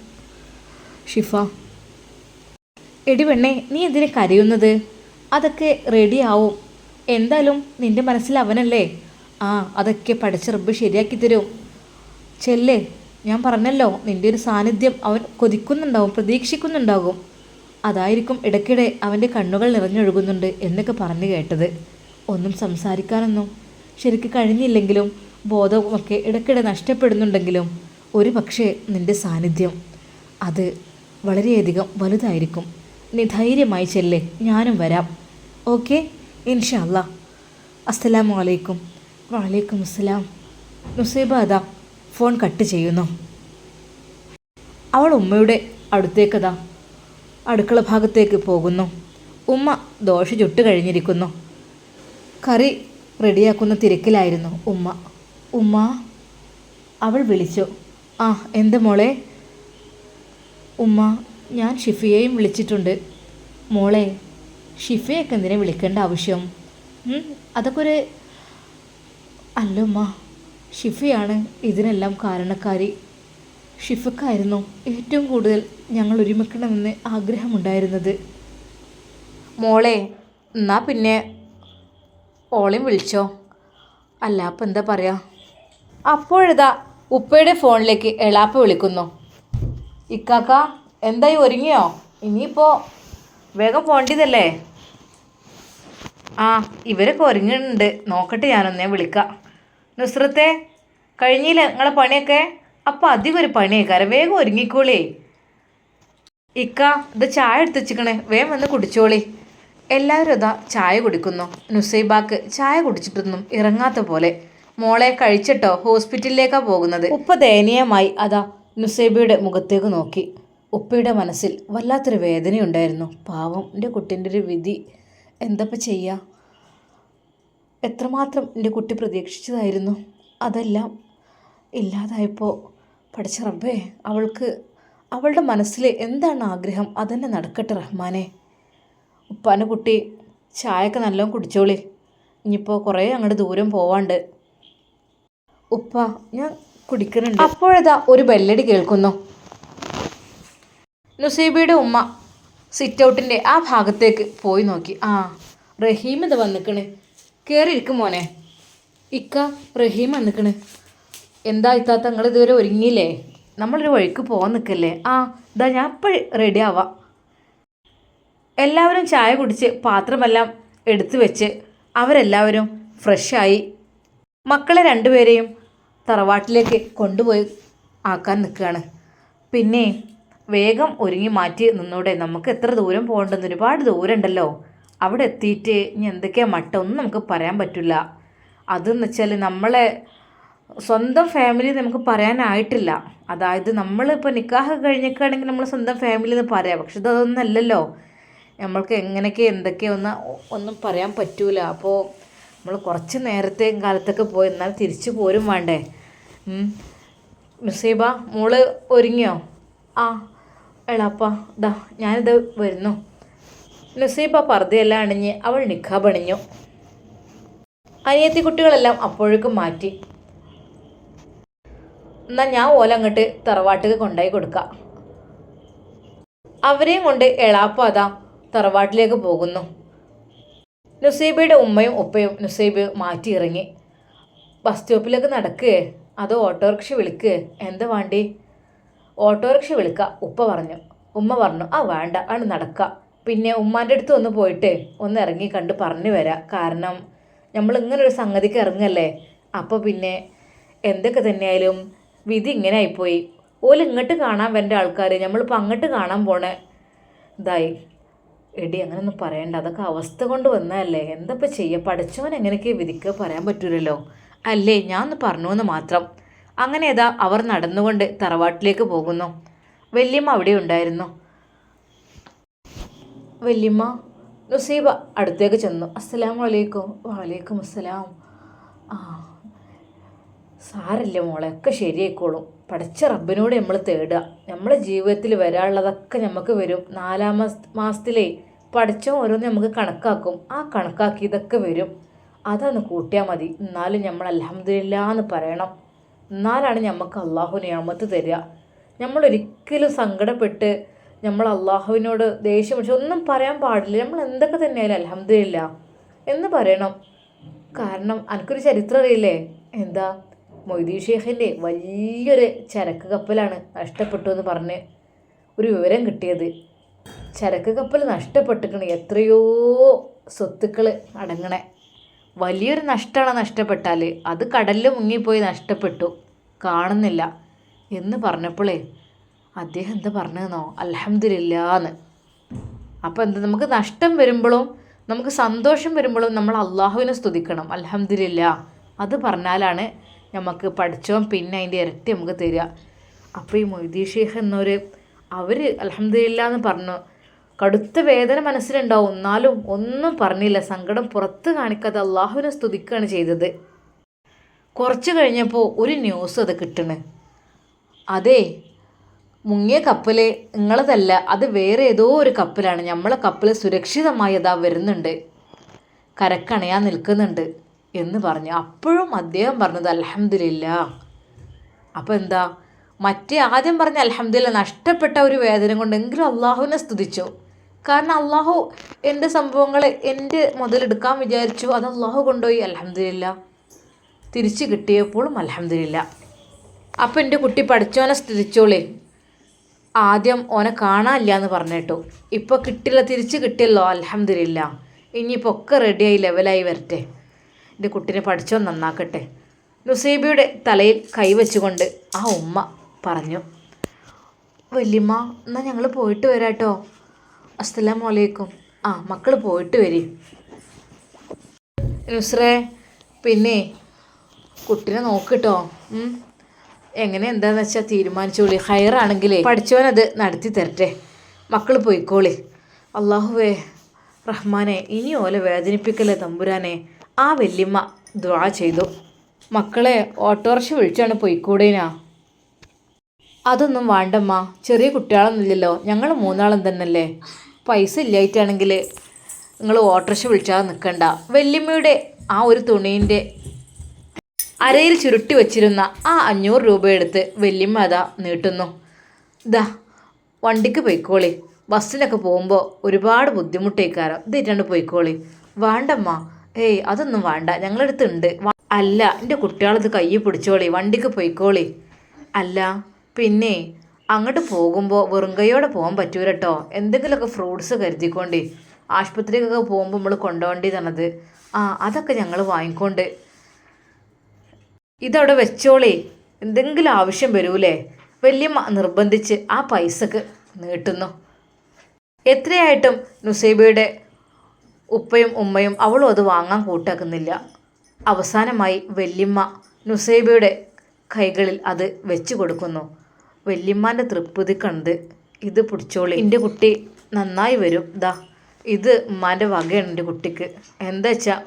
ഷിഫ, എടി പെണ്ണേ, നീ എന്തിനെ കരയുന്നത്? അതൊക്കെ റെഡിയാവും. എന്തായാലും നിൻ്റെ മനസ്സിൽ അവനല്ലേ. അതൊക്കെ പഠിച്ച റബ്ബ് ശരിയാക്കി തരും. ചെല്ലേ, ഞാൻ പറഞ്ഞല്ലോ, നിൻ്റെ ഒരു സാന്നിധ്യം അവൻ കൊതിക്കുന്നുണ്ടാവും, പ്രതീക്ഷിക്കുന്നുണ്ടാകും. അതായിരിക്കും ഇടയ്ക്കിടെ അവൻ്റെ കണ്ണുകൾ നിറഞ്ഞൊഴുകുന്നുണ്ട് എന്നൊക്കെ പറഞ്ഞു കേട്ടത്. ഒന്നും സംസാരിക്കാനൊന്നും ശരിക്ക് കഴിഞ്ഞില്ലെങ്കിലും ബോധമൊക്കെ ഇടയ്ക്കിടെ നഷ്ടപ്പെടുന്നുണ്ടെങ്കിലും ഒരു പക്ഷേ നിൻ്റെ സാന്നിധ്യം അത് വളരെയധികം വലുതായിരിക്കും. നീ ധൈര്യമായി ചെല്ലേ, ഞാനും വരാം. ഓക്കെ, ഇൻഷാ അല്ലാ. അസ്സലാമു അലൈക്കും. വലൈക്കും അസ്സലാം. നുസൈബ അതാ ഫോൺ കട്ട് ചെയ്യുന്നു. അവൾ ഉമ്മയുടെ അടുത്തേക്കതാ അടുക്കള ഭാഗത്തേക്ക് പോകുന്നു. ഉമ്മ ദോശ ചുട്ട് കഴിഞ്ഞിരിക്കുന്നു. കറി റെഡിയാക്കുന്ന തിരക്കിലായിരുന്നു ഉമ്മ. ഉമ്മ, അവൾ വിളിച്ചു. എന്താ മോളെ? ഉമ്മ, ഞാൻ ഷിഫിയെയും വിളിച്ചിട്ടുണ്ട്. മോളെ, ഷിഫിയൊക്കെ എന്തിനെ വിളിക്കേണ്ട ആവശ്യം? അതൊക്കെ ഒരു അല്ലുമ്മ, ഷിഫിയാണ് ഇതിനെല്ലാം കാരണക്കാരി. ഷിഫക്കായിരുന്നു ഏറ്റവും കൂടുതൽ ഞങ്ങൾ ഒരുമിക്കണമെന്ന് ആഗ്രഹമുണ്ടായിരുന്നത്. മോളെ, എന്നാ പിന്നെ ഓളെയും വിളിച്ചോ. അല്ല അപ്പം എന്താ പറയുക? അപ്പോഴതാ ഉപ്പയുടെ ഫോണിലേക്ക് എളാപ്പ വിളിക്കുന്നു. ഇക്കാക്ക, എന്തായി, ഒരുങ്ങിയോ? ഇനിയിപ്പോൾ വേഗം പോകേണ്ടതല്ലേ? ഇവരൊക്കെ ഒരുങ്ങുന്നുണ്ട്, നോക്കട്ടെ, ഞാനൊന്നേ വിളിക്കാം. നുസ്രത്തെ, കഴിഞ്ഞില്ല നിങ്ങളെ പണിയൊക്കെ? അപ്പോൾ അധികം ഒരു പണിയേക്കാരം, വേഗം ഒരുങ്ങിക്കോളേ. ഇക്ക, ഇത് ചായ എടുത്ത് വെച്ചിക്കണേ, വേഗം വന്ന് കുടിച്ചോളി. എല്ലാവരും ഇതാ ചായ കുടിക്കുന്നു. നുസൈബാക്ക് ചായ കുടിച്ചിട്ടൊന്നും ഇറങ്ങാത്ത പോലെ. മോളെ, കഴിച്ചിട്ടോ? ഹോസ്പിറ്റലിലേക്കാണ് പോകുന്നത്. ഉപ്പ ദയനീയമായി അതാ നുസൈബയുടെ മുഖത്തേക്ക് നോക്കി. ഉപ്പയുടെ മനസ്സിൽ വല്ലാത്തൊരു വേദനയുണ്ടായിരുന്നു. പാവം, എൻ്റെ കുട്ടീൻ്റെ ഒരു വിധി എന്തപ്പം ചെയ്യുക? എത്രമാത്രം എൻ്റെ കുട്ടി പ്രതീക്ഷിച്ചതായിരുന്നു, അതെല്ലാം ഇല്ലാതായപ്പോൾ പഠിച്ച റബ്ബേ, അവളുടെ മനസ്സിൽ എന്താണ് ആഗ്രഹം അതന്നെ നടക്കട്ടെ റഹ്മാനെ. ഉപ്പാൻ്റെ കുട്ടി ചായയൊക്കെ നല്ലോണം കുടിച്ചോളി, ഇനിയിപ്പോൾ കുറേ അങ്ങോട്ട് ദൂരം പോവാണ്ട്. ഉപ്പ, ഞാൻ കുടിക്കുന്നുണ്ട്. അപ്പോഴതാ ഒരു ബെല്ലടി കേൾക്കുന്നു. നുസൈബയുടെ ഉമ്മ സിറ്റ് ഔട്ടിൻ്റെ ആ ഭാഗത്തേക്ക് പോയി നോക്കി. റഹീം ഇത് വന്നിക്കണ്, കയറിയിരിക്കും മോനെ. ഇക്ക, റഹീം വന്നിക്കണ്. എന്താ ഇത്താത്ത, നിങ്ങൾ ഇതുവരെ ഒരുങ്ങിയില്ലേ? നമ്മളൊരു വഴിക്ക് പോകാൻ നിൽക്കല്ലേ? ഇതാ ഞാൻ ഇപ്പോൾ റെഡി ആവാം. എല്ലാവരും ചായ കുടിച്ച് പാത്രമെല്ലാം എടുത്തു വെച്ച് അവരെല്ലാവരും ഫ്രഷായി മക്കളെ രണ്ടുപേരെയും തറവാട്ടിലേക്ക് കൊണ്ടുപോയി ആക്കാൻ നിൽക്കുകയാണ്. പിന്നെ വേഗം ഒരുങ്ങി മാറ്റി നിന്നൂടെ, നമുക്ക് എത്ര ദൂരം പോകേണ്ടെന്ന്, ഒരുപാട് ദൂരം ഉണ്ടല്ലോ. അവിടെ എത്തിയിട്ട് ഇനി എന്തൊക്കെയാണ് മട്ട ഒന്നും നമുക്ക് പറയാൻ പറ്റില്ല. അതെന്ന് വെച്ചാൽ നമ്മളെ സ്വന്തം ഫാമിലി നമുക്ക് പറയാനായിട്ടില്ല. അതായത് നമ്മളിപ്പോൾ നിക്കാഹ് കഴിഞ്ഞിട്ടാണെങ്കിൽ നമ്മൾ സ്വന്തം ഫാമിലി എന്ന് പറയാം, പക്ഷെ അതൊന്നല്ലല്ലോ. നമ്മൾക്ക് എങ്ങനെയൊക്കെ എന്തൊക്കെയോ ഒന്നും പറയാൻ പറ്റൂല. അപ്പോൾ നമ്മൾ കുറച്ച് നേരത്തെ കാലത്തൊക്കെ പോയി എന്നാൽ തിരിച്ചു പോരും വേണ്ടേ. നുസൈബ, മോള് ഒരുങ്ങിയോ? എളാപ്പ, ഇതാ ഞാനിത് വരുന്നു. നുസൈബ പർദ്ദയെല്ലാം അണിഞ്ഞ് അവൾ നിക്കാബ് അണിഞ്ഞു. അനിയത്തി കുട്ടികളെല്ലാം അപ്പോഴേക്കും മാറ്റി. എന്നാൽ ഞാൻ ഓലങ്ങോട്ട് തറവാട്ടിൽ കൊണ്ടുപോയി കൊടുക്കാം. അവരെയും കൊണ്ട് എളാപ്പ അതാ തറവാട്ടിലേക്ക് പോകുന്നു. നുസൈബയുടെ ഉമ്മയും ഉപ്പയും നുസൈബ് മാറ്റി ഇറങ്ങി. ബസ് സ്റ്റോപ്പിലേക്ക് നടക്കുക അതോ ഓട്ടോറിക്ഷ വിളിക്കുക, എന്താ വേണ്ടി? ഓട്ടോറിക്ഷ വിളിക്കുക, ഉമ്മ പറഞ്ഞു വേണ്ട, ആണ് നടക്കുക. പിന്നെ ഉമ്മാൻ്റെ അടുത്ത് ഒന്ന് പോയിട്ട് ഒന്ന് ഇറങ്ങി കണ്ട് പറഞ്ഞു വരാം. കാരണം നമ്മൾ ഇങ്ങനൊരു സംഗതിക്ക് ഇറങ്ങല്ലേ. അപ്പോൾ പിന്നെ എന്തൊക്കെ തന്നെയായാലും വിധി ഇങ്ങനെ ആയിപ്പോയി. ഓല് ഇങ്ങോട്ട് കാണാൻ വരേണ്ട ആൾക്കാർ നമ്മളിപ്പോൾ അങ്ങോട്ട് കാണാൻ പോണേ ഇതായി. എടി, അങ്ങനെയൊന്നും പറയണ്ട, അതൊക്കെ അവസ്ഥ കൊണ്ട് വന്നതല്ലേ. എന്തപ്പോൾ ചെയ്യുക? പഠിച്ചവൻ എങ്ങനെയൊക്കെ വിധിക്കുക പറയാൻ പറ്റൂലല്ലോ. അല്ലേ, ഞാൻ ഒന്ന് പറഞ്ഞു എന്ന് മാത്രം. അങ്ങനെ ഏതാ അവർ നടന്നുകൊണ്ട് തറവാട്ടിലേക്ക് പോകുന്നു. വല്യമ്മ അവിടെ ഉണ്ടായിരുന്നു. വല്യമ്മ നുസൈബ അടുത്തേക്ക് ചെന്നു. അസ്സലാമു അലൈക്കും. വലൈക്കും അസ്സലാം. സാരല്ല മോളെ, ഒക്കെ ശരിയായിക്കോളും. പഠിച്ച റബ്ബിനോട് നമ്മൾ തേടുക. നമ്മളെ ജീവിതത്തിൽ വരാനുള്ളതൊക്കെ നമുക്ക് വരും. 4-ാം മാസത്തിലേ പഠിച്ചോ ഓരോന്ന് നമുക്ക് കണക്കാക്കും. ആ കണക്കാക്കി ഇതൊക്കെ വരും. അതൊന്ന് കൂട്ടിയാൽ മതി. എന്നാലും നമ്മൾ അൽഹംദുലില്ലാ എന്ന് പറയണം. എന്നാലാണ് നമുക്ക് അള്ളാഹു നിഅമത്ത് തരിക. നമ്മളൊരിക്കലും സങ്കടപ്പെട്ട് നമ്മൾ അള്ളാഹുവിനോട് ദേഷ്യം പിടിച്ച് ഒന്നും പറയാൻ പാടില്ല. നമ്മൾ എന്തൊക്കെ തന്നെയായാലും അൽഹംദുലില്ലാ എന്ന് പറയണം. കാരണം എനിക്കൊരു ചരിത്രം അറിയില്ലേ, എന്താ മൊയ്തീൻ ഷേഖിൻ്റെ വലിയൊരു ചരക്ക് കപ്പലാണ് നഷ്ടപ്പെട്ടു എന്ന് പറഞ്ഞ് ഒരു വിവരം കിട്ടിയത്. ചരക്ക് കപ്പൽ നഷ്ടപ്പെട്ടിക്കണ്, എത്രയോ സ്വത്തുക്കൾ അടങ്ങണേ. വലിയൊരു നഷ്ടമാണ് നഷ്ടപ്പെട്ടാൽ. അത് കടലിൽ മുങ്ങിപ്പോയി നഷ്ടപ്പെട്ടു, കാണുന്നില്ല എന്ന് പറഞ്ഞപ്പോഴേ അദ്ദേഹം എന്താ പറഞ്ഞതെന്നോ, അൽഹംദുലില്ലാന്ന്. അപ്പോൾ എന്താ, നമുക്ക് നഷ്ടം വരുമ്പോഴും നമുക്ക് സന്തോഷം വരുമ്പോഴും നമ്മൾ അള്ളാഹുവിനെ സ്തുതിക്കണം, അൽഹംദുലില്ലാ അത് പറഞ്ഞാലാണ് നമുക്ക് പഠിച്ചോൻ പിന്നെ അതിൻ്റെ ഇരട്ടി നമുക്ക് തരിക. അപ്പോൾ ഈ മൊയ്തീൻ ഷേഖ് എന്നൊരു അവർ അൽഹംദുലില്ലാ എന്ന് പറഞ്ഞു. കടുത്ത വേദന മനസ്സിലുണ്ടാവും, എന്നാലും ഒന്നും പറഞ്ഞില്ല, സങ്കടം പുറത്ത് കാണിക്കാതെ അള്ളാഹുവിനെ സ്തുതിക്കുകയാണ് ചെയ്തത്. കുറച്ച് കഴിഞ്ഞപ്പോൾ ഒരു ന്യൂസ് അത് കിട്ടണ്, അതേ മുങ്ങിയ കപ്പൽ നിങ്ങളതല്ല, അത് വേറെ ഏതോ ഒരു കപ്പലാണ്, നമ്മളെ കപ്പൽ സുരക്ഷിതമായി അതാ വരുന്നുണ്ട്, കരക്കണയാൻ നിൽക്കുന്നുണ്ട് എന്ന് പറഞ്ഞു. അപ്പോഴും അദ്ദേഹം പറഞ്ഞത് അൽഹംദുലില്ലാ. അപ്പോൾ എന്താ, മറ്റേ ആദ്യം പറഞ്ഞ അൽഹംദുലില്ലാ നഷ്ടപ്പെട്ട ഒരു വേദന കൊണ്ടെങ്കിലും അള്ളാഹുവിനെ സ്തുതിച്ചു. കാരണം അള്ളാഹു എൻ്റെ സംഭവങ്ങൾ എൻ്റെ മുതലെടുക്കാൻ വിചാരിച്ചു, അത് അള്ളാഹു കൊണ്ടുപോയി, അൽഹംദുലില്ലാ. തിരിച്ച് കിട്ടിയപ്പോഴും അൽഹംദുലില്ലാ. അപ്പോൾ എൻ്റെ കുട്ടി പഠിച്ചോനെ സ്തുതിച്ചോളേ. ആദ്യം ഓനെ കാണാനില്ല എന്ന് പറഞ്ഞിട്ടു, ഇപ്പോൾ കിട്ടില്ല, തിരിച്ച് കിട്ടിയല്ലോ, അൽഹംദുലില്ലാ. ഇനിയിപ്പോൾ ഒക്കെ റെഡിയായി ലെവലായി വരട്ടെ, എൻ്റെ കുട്ടീനെ പഠിച്ചോ നന്നാക്കട്ടെ. നുസൈബയുടെ തലയിൽ കൈവച്ചുകൊണ്ട് ആ ഉമ്മ പറഞ്ഞു, വല്യമ്മ എന്നാൽ ഞങ്ങൾ പോയിട്ട് വരാട്ടോ. അസ്സലാമു അലൈക്കും. ആ മക്കൾ പോയിട്ട് വരി. നുസ്രേ പിന്നെ കുട്ടീനെ നോക്കിട്ടോ, എങ്ങനെ എന്താണെന്ന് വെച്ചാൽ തീരുമാനിച്ചോളി. ഹയറാണെങ്കിലേ പഠിച്ചവനത് നടത്തി തരട്ടെ. മക്കൾ പോയിക്കോളി. അള്ളാഹുവേ റഹ്മാനെ ഇനി ഓലെ വേദനിപ്പിക്കല്ലേ തമ്പുരാനെ. ആ വല്യമ്മ ദുആ ചെയ്തു. മക്കളെ ഓട്ടോറിക്ഷ വിളിച്ചാണ് പോയിക്കൂടേനാ? അതൊന്നും വേണ്ടമ്മ, ചെറിയ കുട്ടികളൊന്നുമില്ലല്ലോ, ഞങ്ങൾ മൂന്നാളും തന്നെയല്ലേ. പൈസ ഇല്ലായിട്ടാണെങ്കിൽ നിങ്ങൾ ഓട്ടോറിക്ഷ വിളിച്ചാൽ നിൽക്കണ്ട. വല്യമ്മയുടെ ആ ഒരു തുണീൻ്റെ അരയിൽ ചുരുട്ടി വച്ചിരുന്ന ആ 500 രൂപ എടുത്ത് വല്യമ്മ അതാ നീട്ടുന്നു. ഇതാ വണ്ടിക്ക് പോയിക്കോളി, ബസ്സിനൊക്കെ പോകുമ്പോൾ ഒരുപാട് ബുദ്ധിമുട്ടേക്കാരം, ഇതായിട്ടാണ് പോയിക്കോളി. വേണ്ടമ്മ, ഏയ് അതൊന്നും വേണ്ട, ഞങ്ങളടുത്തുണ്ട്. അല്ല എൻ്റെ കുട്ടികളത് കൈ പിടിച്ചോളി, വണ്ടിക്ക് പോയിക്കോളി. അല്ല പിന്നെ അങ്ങോട്ട് പോകുമ്പോൾ വെറും കൈയോടെ പോകാൻ പറ്റൂല കേട്ടോ, എന്തെങ്കിലുമൊക്കെ ഫ്രൂട്ട്സ് കരുതിക്കൊണ്ടേ. ആശുപത്രിക്കൊക്കെ പോകുമ്പോൾ നമ്മൾ കൊണ്ടുപോകേണ്ടി തന്നത്. ആ അതൊക്കെ ഞങ്ങൾ വാങ്ങിക്കൊണ്ട്. ഇതവിടെ വെച്ചോളി, എന്തെങ്കിലും ആവശ്യം വരൂലേ. വല്യമ്മ നിർബന്ധിച്ച് ആ പൈസക്ക് നീട്ടുന്നു. എത്രയായിട്ടും നുസൈബയുടെ ഉപ്പയും ഉമ്മയും അവളും അത് വാങ്ങാൻ കൂട്ടാക്കുന്നില്ല. അവസാനമായി വല്യമ്മ നുസൈബയുടെ കൈകളിൽ അത് വെച്ച് കൊടുക്കുന്നു. വല്യമ്മാൻ്റെ തൃപ്തി കണ്ട്, ഇത് പിടിച്ചോളി, എൻ്റെ കുട്ടി നന്നായി വരും, ദാ ഇത് ഉമ്മാൻ്റെ വകയാണ് എൻ്റെ കുട്ടിക്ക്, എന്താ വെച്ചാൽ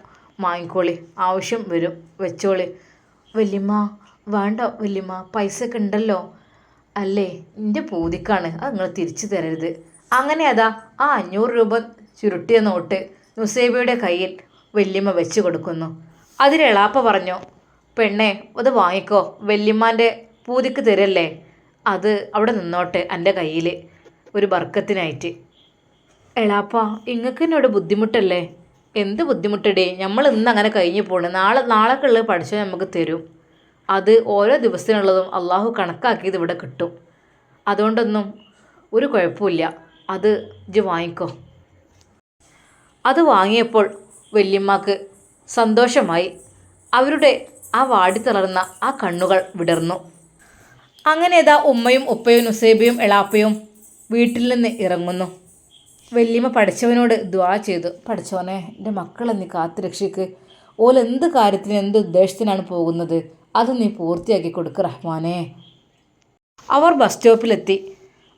വാങ്ങിക്കോളി, ആവശ്യം വരും, വെച്ചോളി. വല്യമ്മ വേണ്ട വല്യമ്മ, പൈസ ഒക്കെ ഉണ്ടല്ലോ. അല്ലേ എൻ്റെ പൂതിക്കാണ്, അത് നിങ്ങൾ തിരിച്ചു തരരുത്. അങ്ങനെ അതാ ആ 500 രൂപ ചുരുട്ടിയ നോട്ട് നുസൈബയുടെ കയ്യിൽ വല്യമ്മ വെച്ച് കൊടുക്കുന്നു. അതിന് എളാപ്പ പറഞ്ഞു, പെണ്ണെ അത് വാങ്ങിക്കോ, വല്യമ്മാൻ്റെ പൂതിക്ക് തരല്ലേ, അത് അവിടെ നിന്നോട്ടെ എൻ്റെ കയ്യിൽ ഒരു ബർക്കത്തിനായിട്ട്. എളാപ്പ ഇങ്ങൾക്ക് എന്നോട് ബുദ്ധിമുട്ടല്ലേ? എന്ത് ബുദ്ധിമുട്ടടേ, നമ്മൾ ഇന്ന് അങ്ങനെ കഴിഞ്ഞു പോണ്, നാളേക്കുള്ളത് പഠിച്ചാൽ നമുക്ക് തരും. അത് ഓരോ ദിവസത്തിനുള്ളതും അള്ളാഹു കണക്കാക്കിയത് ഇവിടെ കിട്ടും, അതുകൊണ്ടൊന്നും ഒരു കുഴപ്പമില്ല, അത് ഇജ്ജ് വാങ്ങിക്കോ. അത് വാങ്ങിയപ്പോൾ വല്യമ്മക്ക് സന്തോഷമായി. അവരുടെ ആ വാടിത്തളർന്ന ആ കണ്ണുകൾ വിടർന്നു. അങ്ങനെ ഇതാ ഉമ്മയും ഉപ്പയും നുസൈബയും എളാപ്പയും വീട്ടിൽ നിന്ന് ഇറങ്ങുന്നു. വല്യമ്മ പഠിച്ചവനോട് ദുആ ചെയ്തു, പഠിച്ചവനെ എൻ്റെ മക്കളെ നീ കാത്തുരക്ഷിക്ക്, ഓലെന്ത് കാര്യത്തിന് എന്ത് ഉദ്ദേശത്തിനാണ് പോകുന്നത് അത് നീ പൂർത്തിയാക്കി കൊടുക്ക് റഹ്മാനേ. അവർ ബസ് സ്റ്റോപ്പിലെത്തി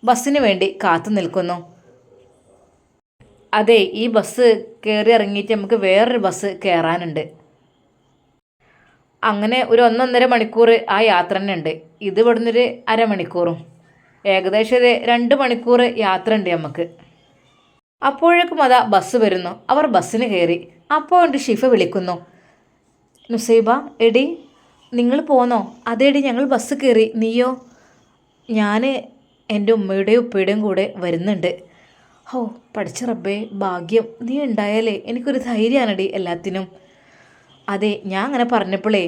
ബസ്സിന് വേണ്ടി കാത്തു നിൽക്കുന്നു. അതെ, ഈ ബസ് കയറി ഇറങ്ങിയിട്ട് നമുക്ക് വേറൊരു ബസ് കയറാനുണ്ട്. അങ്ങനെ ഒരു 1.5 മണിക്കൂർ ആ യാത്ര തന്നെ ഉണ്ട്. ഇത് ഇവിടുന്നൊരു അരമണിക്കൂറും, ഏകദേശം ഒരു 2 മണിക്കൂർ യാത്ര ഉണ്ട് നമുക്ക്. അപ്പോഴേക്കും അതാ ബസ് വരുന്നു. അവർ ബസ്സിന് കയറി. അപ്പോൾ ഉണ്ട് ഷിഫ വിളിക്കുന്നു, നുസൈബ എടി നിങ്ങൾ പോന്നോ? അതേടി ഞങ്ങൾ ബസ് കയറി, നീയോ? ഞാൻ എൻ്റെ ഉമ്മയുടെയും ഉപ്പയുടെയും കൂടെ വരുന്നുണ്ട്. ഹോ പഠിച്ച റബ്ബേ, ഭാഗ്യം, നീ ഉണ്ടായാലേ എനിക്കൊരു ധൈര്യമാണടി എല്ലാത്തിനും. അതെ, ഞാൻ അങ്ങനെ പറഞ്ഞപ്പോഴേ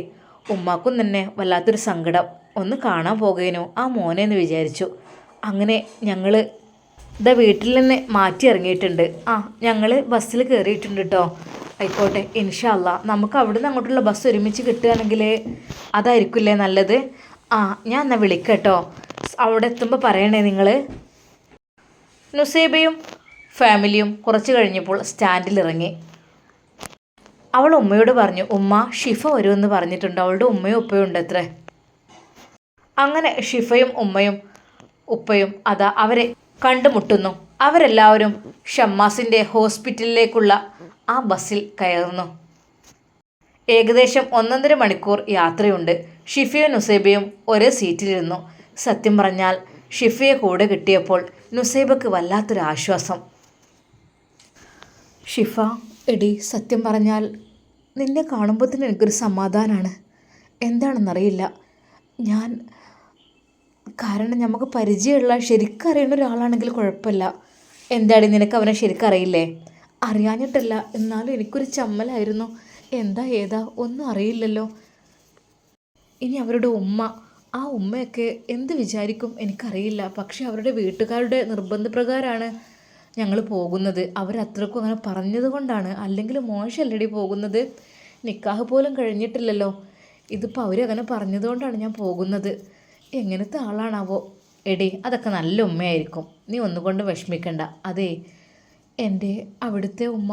ഉമ്മാക്കും തന്നെ വല്ലാത്തൊരു സങ്കടം. ഒന്ന് കാണാൻ പോകേനോ ആ മോനെ എന്ന് വിചാരിച്ചു. അങ്ങനെ ഞങ്ങൾ വീട്ടിൽ നിന്ന് മാറ്റി ഇറങ്ങിയിട്ടുണ്ട്. ഞങ്ങൾ ബസ്സിൽ കയറിയിട്ടുണ്ട് കേട്ടോ. ആയിക്കോട്ടെ, ഇൻഷാ അല്ലാ നമുക്ക് അവിടെ നിന്ന് അങ്ങോട്ടുള്ള ബസ് ഒരുമിച്ച് കിട്ടുകയാണെങ്കിൽ അതായിരിക്കില്ലേ നല്ലത്. ഞാൻ എന്നാൽ വിളിക്കാം കേട്ടോ. അവിടെ എത്തുമ്പോൾ പറയണേ നിങ്ങൾ. നുസൈബയും ഫാമിലിയും കുറച്ച് കഴിഞ്ഞപ്പോൾ സ്റ്റാൻഡിലിറങ്ങി. അവൾ ഉമ്മയോട് പറഞ്ഞു, ഉമ്മ ഷിഫ വരുമെന്ന് പറഞ്ഞിട്ടുണ്ട്, അവളുടെ ഉമ്മയും ഉപ്പയും ഉണ്ട് അത്രേ. അങ്ങനെ ഷിഫയും ഉമ്മയും ഉപ്പയും അതാ അവരെ കണ്ടുമുട്ടുന്നു. അവരെല്ലാവരും ഷമ്മാസിൻ്റെ ഹോസ്പിറ്റലിലേക്കുള്ള ആ ബസ്സിൽ കയറുന്നു. ഏകദേശം 1.5 മണിക്കൂർ യാത്രയുണ്ട്. ഷിഫയും നുസൈബയും ഒരേ സീറ്റിലിരുന്നു. സത്യം പറഞ്ഞാൽ ഷിഫയെ കൂടെ കിട്ടിയപ്പോൾ നുസൈബക്ക് വല്ലാത്തൊരാശ്വാസം. ഷിഫ, എടി സത്യം പറഞ്ഞാൽ നിന്നെ കാണുമ്പോൾ തന്നെ എനിക്കൊരു സമാധാനമാണ്. എന്താണെന്നറിയില്ല ഞാൻ. കാരണം നമുക്ക് പരിചയമുള്ള ശരിക്കും അറിയുന്ന ഒരാളാണെങ്കിൽ കുഴപ്പമില്ല. എന്താടി നിനക്ക് അവനെ ശരിക്കും അറിയില്ലേ? അറിയാഞ്ഞിട്ടല്ല, എന്നാലും എനിക്കൊരു ചമ്മലായിരുന്നു. എന്താ ഏതാ ഒന്നും അറിയില്ലല്ലോ. ഇനി അവരുടെ ഉമ്മ, ആ ഉമ്മയൊക്കെ എന്ത് വിചാരിക്കും എനിക്കറിയില്ല. പക്ഷെ അവരുടെ വീട്ടുകാരുടെ നിർബന്ധപ്രകാരമാണ് ഞങ്ങൾ പോകുന്നത്. അവരത്രക്കും അങ്ങനെ പറഞ്ഞത് കൊണ്ടാണ്. അല്ലെങ്കിൽ മോശമല്ലടി പോകുന്നത്. നിക്കാഹ് പോലും കഴിഞ്ഞിട്ടില്ലല്ലോ. ഇതിപ്പോൾ അവരങ്ങനെ പറഞ്ഞതുകൊണ്ടാണ് ഞാൻ പോകുന്നത്. എങ്ങനത്തെ ആളാണാവോ? എടി അതൊക്കെ നല്ല ഉമ്മയായിരിക്കും, നീ ഒന്നുകൊണ്ട് വിഷമിക്കണ്ട. അതെ, എൻ്റെ അവിടുത്തെ ഉമ്മ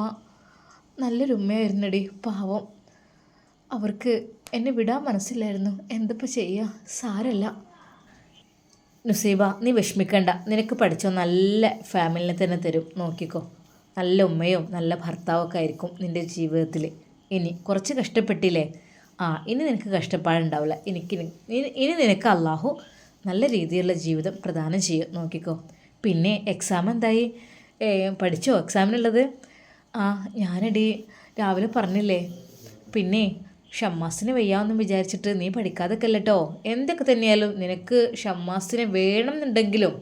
നല്ലൊരു ഉമ്മയായിരുന്നെടി. പാവം, അവർക്ക് എന്നെ വിടാൻ മനസ്സിലായിരുന്നു. എന്തിപ്പോൾ ചെയ്യുക, സാരല്ല. നുസൈബ, നീ വിഷമിക്കണ്ട. നിനക്ക് പഠിച്ചോ നല്ല ഫാമിലിനെ തന്നെ തരും, നോക്കിക്കോ. നല്ല ഉമ്മയും നല്ല ഭർത്താവൊക്കെ ആയിരിക്കും നിൻ്റെ ജീവിതത്തിൽ. ഇനി കുറച്ച് കഷ്ടപ്പെട്ടില്ലേ, ഇനി നിനക്ക് കഷ്ടപ്പാടുണ്ടാവില്ല. ഇനി നിനക്ക് അള്ളാഹു നല്ല രീതിയിലുള്ള ജീവിതം പ്രദാനം ചെയ്യും, നോക്കിക്കോ. പിന്നെ എക്സാം എന്തായി, പഠിച്ചോ എക്സാമിനുള്ളത്? ഞാനടി രാവിലെ പറഞ്ഞില്ലേ. പിന്നെ ഷമ്മാസിന് വയ്യാമെന്ന് വിചാരിച്ചിട്ട് നീ പഠിക്കാതൊക്കെ അല്ലട്ടോ. എന്തൊക്കെ തന്നെയാലും നിനക്ക് ഷമ്മാസിനെ വേണമെന്നുണ്ടെങ്കിലും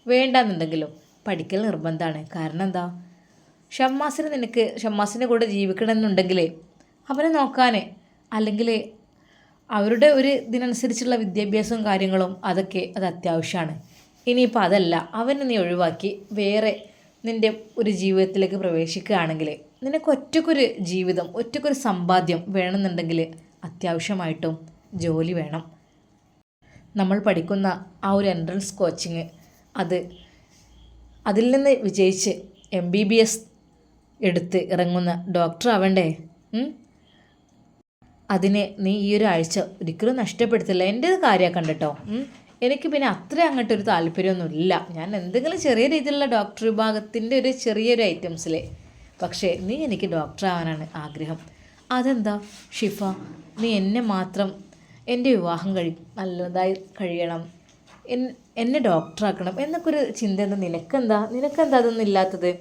വേണ്ടാന്നുണ്ടെങ്കിലും പഠിക്കൽ നിർബന്ധമാണ്. കാരണം എന്താ, ഷമ്മാസിൻ്റെ കൂടെ ജീവിക്കണമെന്നുണ്ടെങ്കിലേ അവനെ നോക്കാൻ, അല്ലെങ്കിൽ അവരുടെ ഒരു ഇതിനനുസരിച്ചുള്ള വിദ്യാഭ്യാസവും കാര്യങ്ങളും അത് അത്യാവശ്യമാണ്. ഇനിയിപ്പോൾ അതല്ല, അവനെ നീ ഒഴിവാക്കി വേറെ നിൻ്റെ ഒരു ജീവിതത്തിലേക്ക് പ്രവേശിക്കുകയാണെങ്കിൽ നിനക്ക് ഒറ്റക്കൊരു ജീവിതം, ഒറ്റക്കൊരു സമ്പാദ്യം വേണമെന്നുണ്ടെങ്കിൽ അത്യാവശ്യമായിട്ടും ജോലി വേണം. നമ്മൾ പഠിക്കുന്ന ആ ഒരു എൻട്രൻസ് കോച്ചിങ്, അതിൽ നിന്ന് വിജയിച്ച് MBBS എടുത്ത് ഇറങ്ങുന്ന ഡോക്ടർ ആവണ്ടേ? അതിനെ നീ ഈ ഒരാഴ്ച ഒരിക്കലും നഷ്ടപ്പെടുത്തില്ല. എൻ്റേത് കാര്യമാക്കണ്ട കേട്ടോ. എനിക്ക് പിന്നെ അത്ര അങ്ങോട്ടൊരു താല്പര്യമൊന്നുമില്ല. ഞാൻ എന്തെങ്കിലും ചെറിയ രീതിയിലുള്ള ഡോക്ടർ വിഭാഗത്തിൻ്റെ ഒരു ചെറിയൊരു ഐറ്റംസിൽ. പക്ഷേ നീ എനിക്ക് ഡോക്ടർ ആവാനാണ് ആഗ്രഹം. അതെന്താ ഷിഫ, നീ എന്നെ മാത്രം, എൻ്റെ വിവാഹം നല്ലതായി കഴിയണം, എന്നെ ഡോക്ടറാക്കണം എന്നൊക്കെ ഒരു ചിന്ത എന്താ നിനക്കെന്താ അതൊന്നും ഇല്ലാത്തത്?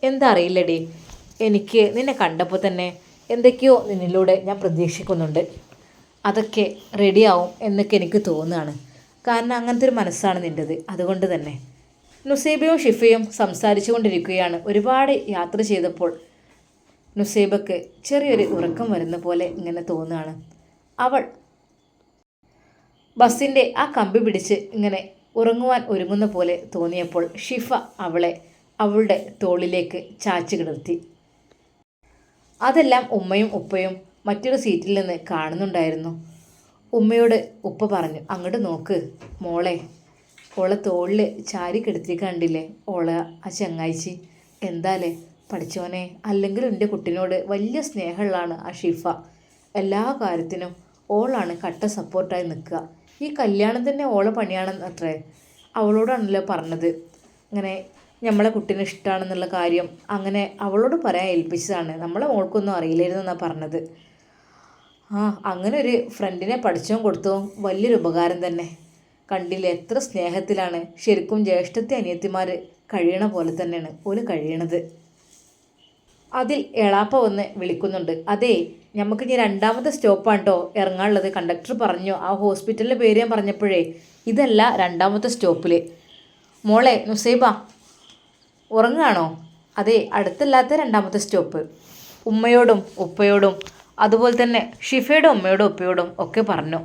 എന്താ അറിയില്ലടി, എനിക്ക് നിന്നെ കണ്ടപ്പോൾ തന്നെ എന്തൊക്കെയോ നിന്നിലൂടെ ഞാൻ പ്രതീക്ഷിക്കുന്നുണ്ട്. അതൊക്കെ റെഡിയാവും എന്നൊക്കെ എനിക്ക് തോന്നുകയാണ്. കാരണം അങ്ങനത്തെ ഒരു മനസ്സാണ് നിൻ്റെത്. അതുകൊണ്ട് തന്നെ നുസൈബയും ഷിഫയും സംസാരിച്ചു കൊണ്ടിരിക്കുകയാണ്. ഒരുപാട് യാത്ര ചെയ്തപ്പോൾ നുസൈബക്ക് ചെറിയൊരു ഉറക്കം വരുന്ന പോലെ ഇങ്ങനെ തോന്നുകയാണ്. അവൾ ബസ്സിൻ്റെ ആ കമ്പി പിടിച്ച് ഇങ്ങനെ ഉറങ്ങുവാൻ ഒരുങ്ങുന്ന പോലെ തോന്നിയപ്പോൾ ഷിഫ അവളെ അവളുടെ തോളിലേക്ക് ചാച്ചു കിടത്തി. അതെല്ലാം ഉമ്മയും ഉപ്പയും മറ്റൊരു സീറ്റിൽ നിന്ന് കാണുന്നുണ്ടായിരുന്നു. ഉമ്മയോട് ഉപ്പ പറഞ്ഞു, അങ്ങോട്ട് നോക്ക് മോളെ, ഓളെ തോളിൽ ചാരി കിടത്തി കണ്ടില്ലേ ഓളെ ആ ചങ്ങായിച്ചി. എന്താലേ പഠിച്ചോനെ, അല്ലെങ്കിലും എൻ്റെ കുട്ടിനോട് വലിയ സ്നേഹമുള്ളതാണ് ആ ഷിഫ. എല്ലാ കാര്യത്തിനും ഓളാണ് കട്ട സപ്പോർട്ടായി നിൽക്കുക. ഈ കല്യാണം തന്നെ ഓളെ പണിയാണെന്ന് അത്രേ. അവളോടാണല്ലോ പറഞ്ഞത് ഇങ്ങനെ നമ്മളെ കുട്ടീനെ ഇഷ്ടമാണെന്നുള്ള കാര്യം. അങ്ങനെ അവളോട് പറയാൻ ഏൽപ്പിച്ചതാണ്. നമ്മളെ മോൾക്കൊന്നും അറിയില്ലായിരുന്നു എന്നാണ് പറഞ്ഞത്. അങ്ങനെ ഒരു ഫ്രണ്ടിനെ പഠിച്ചോൻ കൊടുത്തോ വലിയൊരു ഉപകാരം തന്നെ. കണ്ടില്ലേ എത്ര സ്നേഹത്തിലാണ്. ശരിക്കും ജ്യേഷ്ഠത്തെ അനിയത്തിമാർ കഴിയണ പോലെ തന്നെയാണ് ഓല് കഴിയണത്. അതിൽ എളാപ്പ വന്ന് വിളിക്കുന്നുണ്ട്. അതേ, നമുക്ക് ഇനി 2ാമത്തെ സ്റ്റോപ്പാണ് കേട്ടോ ഇറങ്ങാനുള്ളത്. കണ്ടക്ടർ പറഞ്ഞു, ആ ഹോസ്പിറ്റലിൻ്റെ പേര് ഞാൻ പറഞ്ഞപ്പോഴേ ഇതല്ല 2ാമത്തെ സ്റ്റോപ്പിൽ. മോളെ നുസൈബ ഉറങ്ങുകയാണോ? അതെ, അടുത്തല്ലാത്ത രണ്ടാമത്തെ സ്റ്റോപ്പ്. ഉമ്മയോടും ഉപ്പയോടും അതുപോലെ തന്നെ ഷിഫയുടെ ഉമ്മയോടും ഉപ്പയോടും ഒക്കെ പറഞ്ഞു.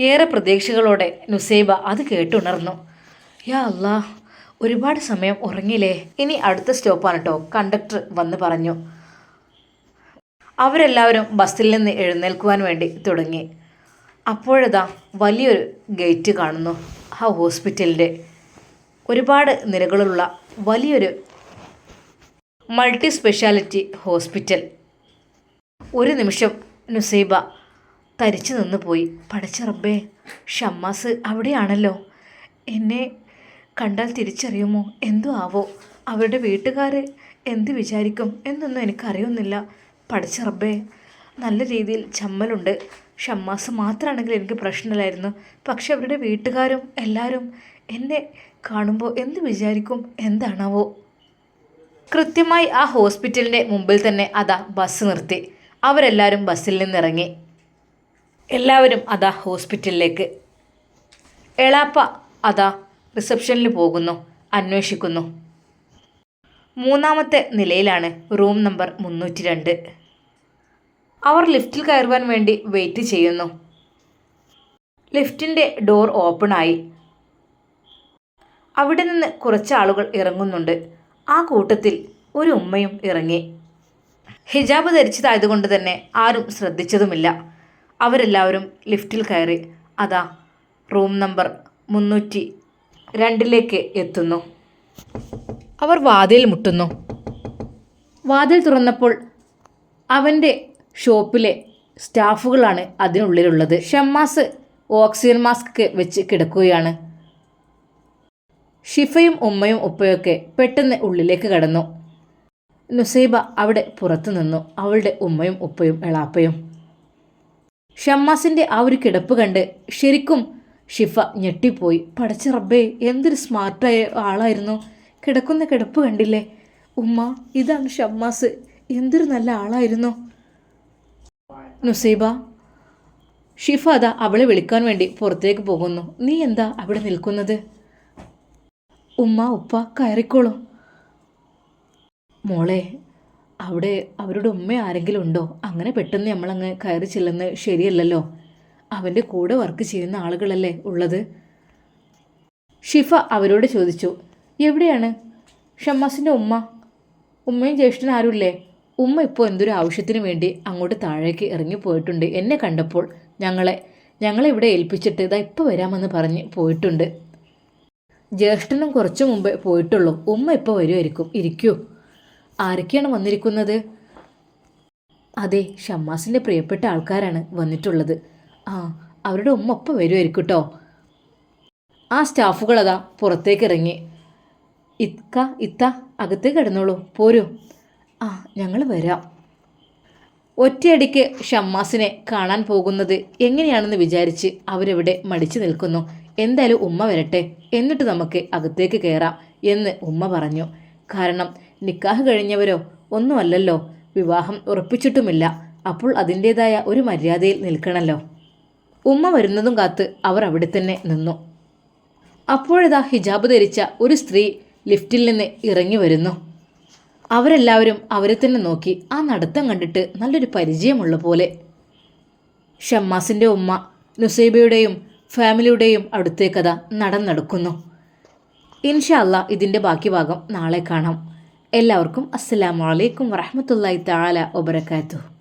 ഏറെ പ്രതീക്ഷകളോടെ നുസൈബ അത് കേട്ടുണർന്നു. യാ അല്ലാ, ഒരുപാട് സമയം ഉറങ്ങിയില്ലേ? ഇനി അടുത്ത സ്റ്റോപ്പാണ് കേട്ടോ, കണ്ടക്ടർ വന്ന് പറഞ്ഞു. അവരെല്ലാവരും ബസ്സിൽ നിന്ന് എഴുന്നേൽക്കുവാൻ വേണ്ടി തുടങ്ങി. അപ്പോഴതാ വലിയൊരു ഗേറ്റ് കാണുന്നു. ആ ഹോസ്പിറ്റലിൻ്റെ ഒരുപാട് നിലകളുള്ള വലിയൊരു മൾട്ടി സ്പെഷ്യാലിറ്റി ഹോസ്പിറ്റൽ. ഒരു നിമിഷം നുസൈബ തരിച്ചു നിന്ന് പോയി. പടച്ച റബ്ബേ, ഷമ്മാസ് അവിടെയാണല്ലോ. എന്നെ കണ്ടാൽ തിരിച്ചറിയുമോ? എന്തോ ആവോ, അവരുടെ വീട്ടുകാർ എന്ത് വിചാരിക്കും എന്നൊന്നും എനിക്കറിയുന്നില്ല. പടച്ച റബ്ബേ, നല്ല രീതിയിൽ ചമ്മലുണ്ട്. ഷമ്മാസ് മാത്രമാണെങ്കിൽ എനിക്ക് പ്രശ്നമില്ലായിരുന്നു. പക്ഷെ അവരുടെ വീട്ടുകാരും എല്ലാവരും എന്നെ കാണുമ്പോൾ എന്ത് വിചാരിക്കും? എന്താണാവോ? കൃത്യമായി ആ ഹോസ്പിറ്റലിൻ്റെ മുമ്പിൽ തന്നെ അതാ ബസ് നിർത്തി. അവരെല്ലാവരും ബസ്സിൽ നിന്നിറങ്ങി. എല്ലാവരും അതാ ഹോസ്പിറ്റലിലേക്ക്. എളാപ്പ അതാ റിസപ്ഷനിൽ പോകുന്നു, അന്വേഷിക്കുന്നു. 3-ാമത്തെ നിലയിലാണ്, റൂം നമ്പർ 302. അവർ ലിഫ്റ്റിൽ കയറുവാൻ വേണ്ടി വെയിറ്റ് ചെയ്യുന്നു. ലിഫ്റ്റിൻ്റെ ഡോർ ഓപ്പണായി. അവിടെ നിന്ന് കുറച്ച് ആളുകൾ ഇറങ്ങുന്നുണ്ട്. ആ കൂട്ടത്തിൽ ഒരു ഉമ്മയും ഇറങ്ങി. ഹിജാബ് ധരിച്ചതായതുകൊണ്ട് തന്നെ ആരും ശ്രദ്ധിച്ചതുമില്ല. അവരെല്ലാവരും ലിഫ്റ്റിൽ കയറി അതാ റൂം നമ്പർ 302 എത്തുന്നു. അവർ വാതിൽ മുട്ടുന്നു. വാതിൽ തുറന്നപ്പോൾ അവൻ്റെ ഷോപ്പിലെ സ്റ്റാഫുകളാണ് അതിനുള്ളിലുള്ളത്. ഷമ്മാസ് ഓക്സിജൻ മാസ്ക് വെച്ച് കിടക്കുകയാണ്. ഷിഫയും ഉമ്മയും ഉപ്പയൊക്കെ പെട്ടെന്ന് ഉള്ളിലേക്ക് കടന്നു. നുസൈബ അവിടെ പുറത്തു നിന്നു. അവളുടെ ഉമ്മയും ഉപ്പയും എളാപ്പയും. ഷമ്മാസിൻ്റെ ആ ഒരു കിടപ്പ് കണ്ട് ശരിക്കും ഷിഫ ഞെട്ടിപ്പോയി. പടച്ച റബ്ബേ, എന്തൊരു സ്മാർട്ടായ ആളായിരുന്നു. കിടക്കുന്ന കിടപ്പ് കണ്ടില്ലേ? ഉമ്മ, ഇതാണ് ഷമ്മാസ്, എന്തൊരു നല്ല ആളായിരുന്നു. നുസൈബ, ഷിഫ അതാ അവളെ വിളിക്കാൻ വേണ്ടി പുറത്തേക്ക് പോകുന്നു. നീ എന്താ അവിടെ നിൽക്കുന്നത്? ഉമ്മ ഉപ്പ കയറിക്കോളൂ. മോളെ, അവിടെ അവരുടെ ഉമ്മ ആരെങ്കിലും ഉണ്ടോ? അങ്ങനെ പെട്ടെന്ന് നമ്മളങ്ങ് കയറി ചെല്ലുന്നത് ശരിയല്ലല്ലോ. അവൻ്റെ കൂടെ വർക്ക് ചെയ്യുന്ന ആളുകളല്ലേ ഉള്ളത്. ഷിഫ അവരോട് ചോദിച്ചു. എവിടെയാണ് ഷമ്മാസിൻ്റെ ഉമ്മ? ഉമ്മയും ജ്യേഷ്ഠനും ആരുമില്ലേ? ഉമ്മ ഇപ്പോൾ എന്തൊരു ആവശ്യത്തിന് വേണ്ടി അങ്ങോട്ട് താഴേക്ക് ഇറങ്ങിപ്പോയിട്ടുണ്ട്. എന്നെ കണ്ടപ്പോൾ ഞങ്ങളെ ഇവിടെ ഏൽപ്പിച്ചിട്ട് ഇതാ ഇപ്പോൾ വരാമെന്ന് പറഞ്ഞ് പോയിട്ടുണ്ട്. ജ്യേഷ്ഠനും കുറച്ചു മുമ്പേ പോയിട്ടുള്ളൂ. ഉമ്മ ഇപ്പോൾ വരുമായിരിക്കും. ഇരിക്കൂ. ആരൊക്കെയാണ് വന്നിരിക്കുന്നത്? അതെ, ഷമ്മാസിൻ്റെ പ്രിയപ്പെട്ട ആൾക്കാരാണ് വന്നിട്ടുള്ളത്. അവരുടെ ഉമ്മ ഒപ്പം വരുമായിരിക്കും കേട്ടോ. ആ സ്റ്റാഫുകളതാ പുറത്തേക്ക് ഇറങ്ങി. ഇത്ത അകത്തേക്ക് കിടന്നോളൂ, പോരൂ. ഞങ്ങൾ വരാം. ഒറ്റയടിക്ക് ഷമ്മാസിനെ കാണാൻ പോകുന്നത് എങ്ങനെയാണെന്ന് വിചാരിച്ച് അവരെവിടെ മടിച്ചു നിൽക്കുന്നു. എന്തായാലും ഉമ്മ വരട്ടെ, എന്നിട്ട് നമുക്ക് അകത്തേക്ക് കയറാം എന്ന് ഉമ്മ പറഞ്ഞു. കാരണം നിക്കാഹ് കഴിഞ്ഞവരോ ഒന്നുമല്ലല്ലോ, വിവാഹം ഉറപ്പിച്ചിട്ടുമില്ല. അപ്പോൾ അതിൻ്റേതായ ഒരു മര്യാദയിൽ നിൽക്കണമല്ലോ. ഉമ്മ വരുന്നതും കാത്ത് അവർ അവിടെ തന്നെ നിന്നു. അപ്പോഴതാ ഹിജാബ് ധരിച്ച ഒരു സ്ത്രീ ലിഫ്റ്റിൽ നിന്ന് ഇറങ്ങി വരുന്നു. അവരെല്ലാവരും അവരെ തന്നെ നോക്കി. ആ നടത്തം കണ്ടിട്ട് നല്ലൊരു പരിചയമുള്ള പോലെ. ഷമ്മാസിൻ്റെ ഉമ്മ നുസൈബയുടെയും ഫാമിലിയുടെയും അടുത്തേക്കഥ നടക്കുന്നു. ഇൻഷാ അല്ലാ ഇതിൻ്റെ ബാക്കി ഭാഗം നാളെ കാണാം. എല്ലാവർക്കും അസ്സലാമു അലൈക്കും വറഹ്മത്തുള്ളാഹി തആല വബറകാതുഹു.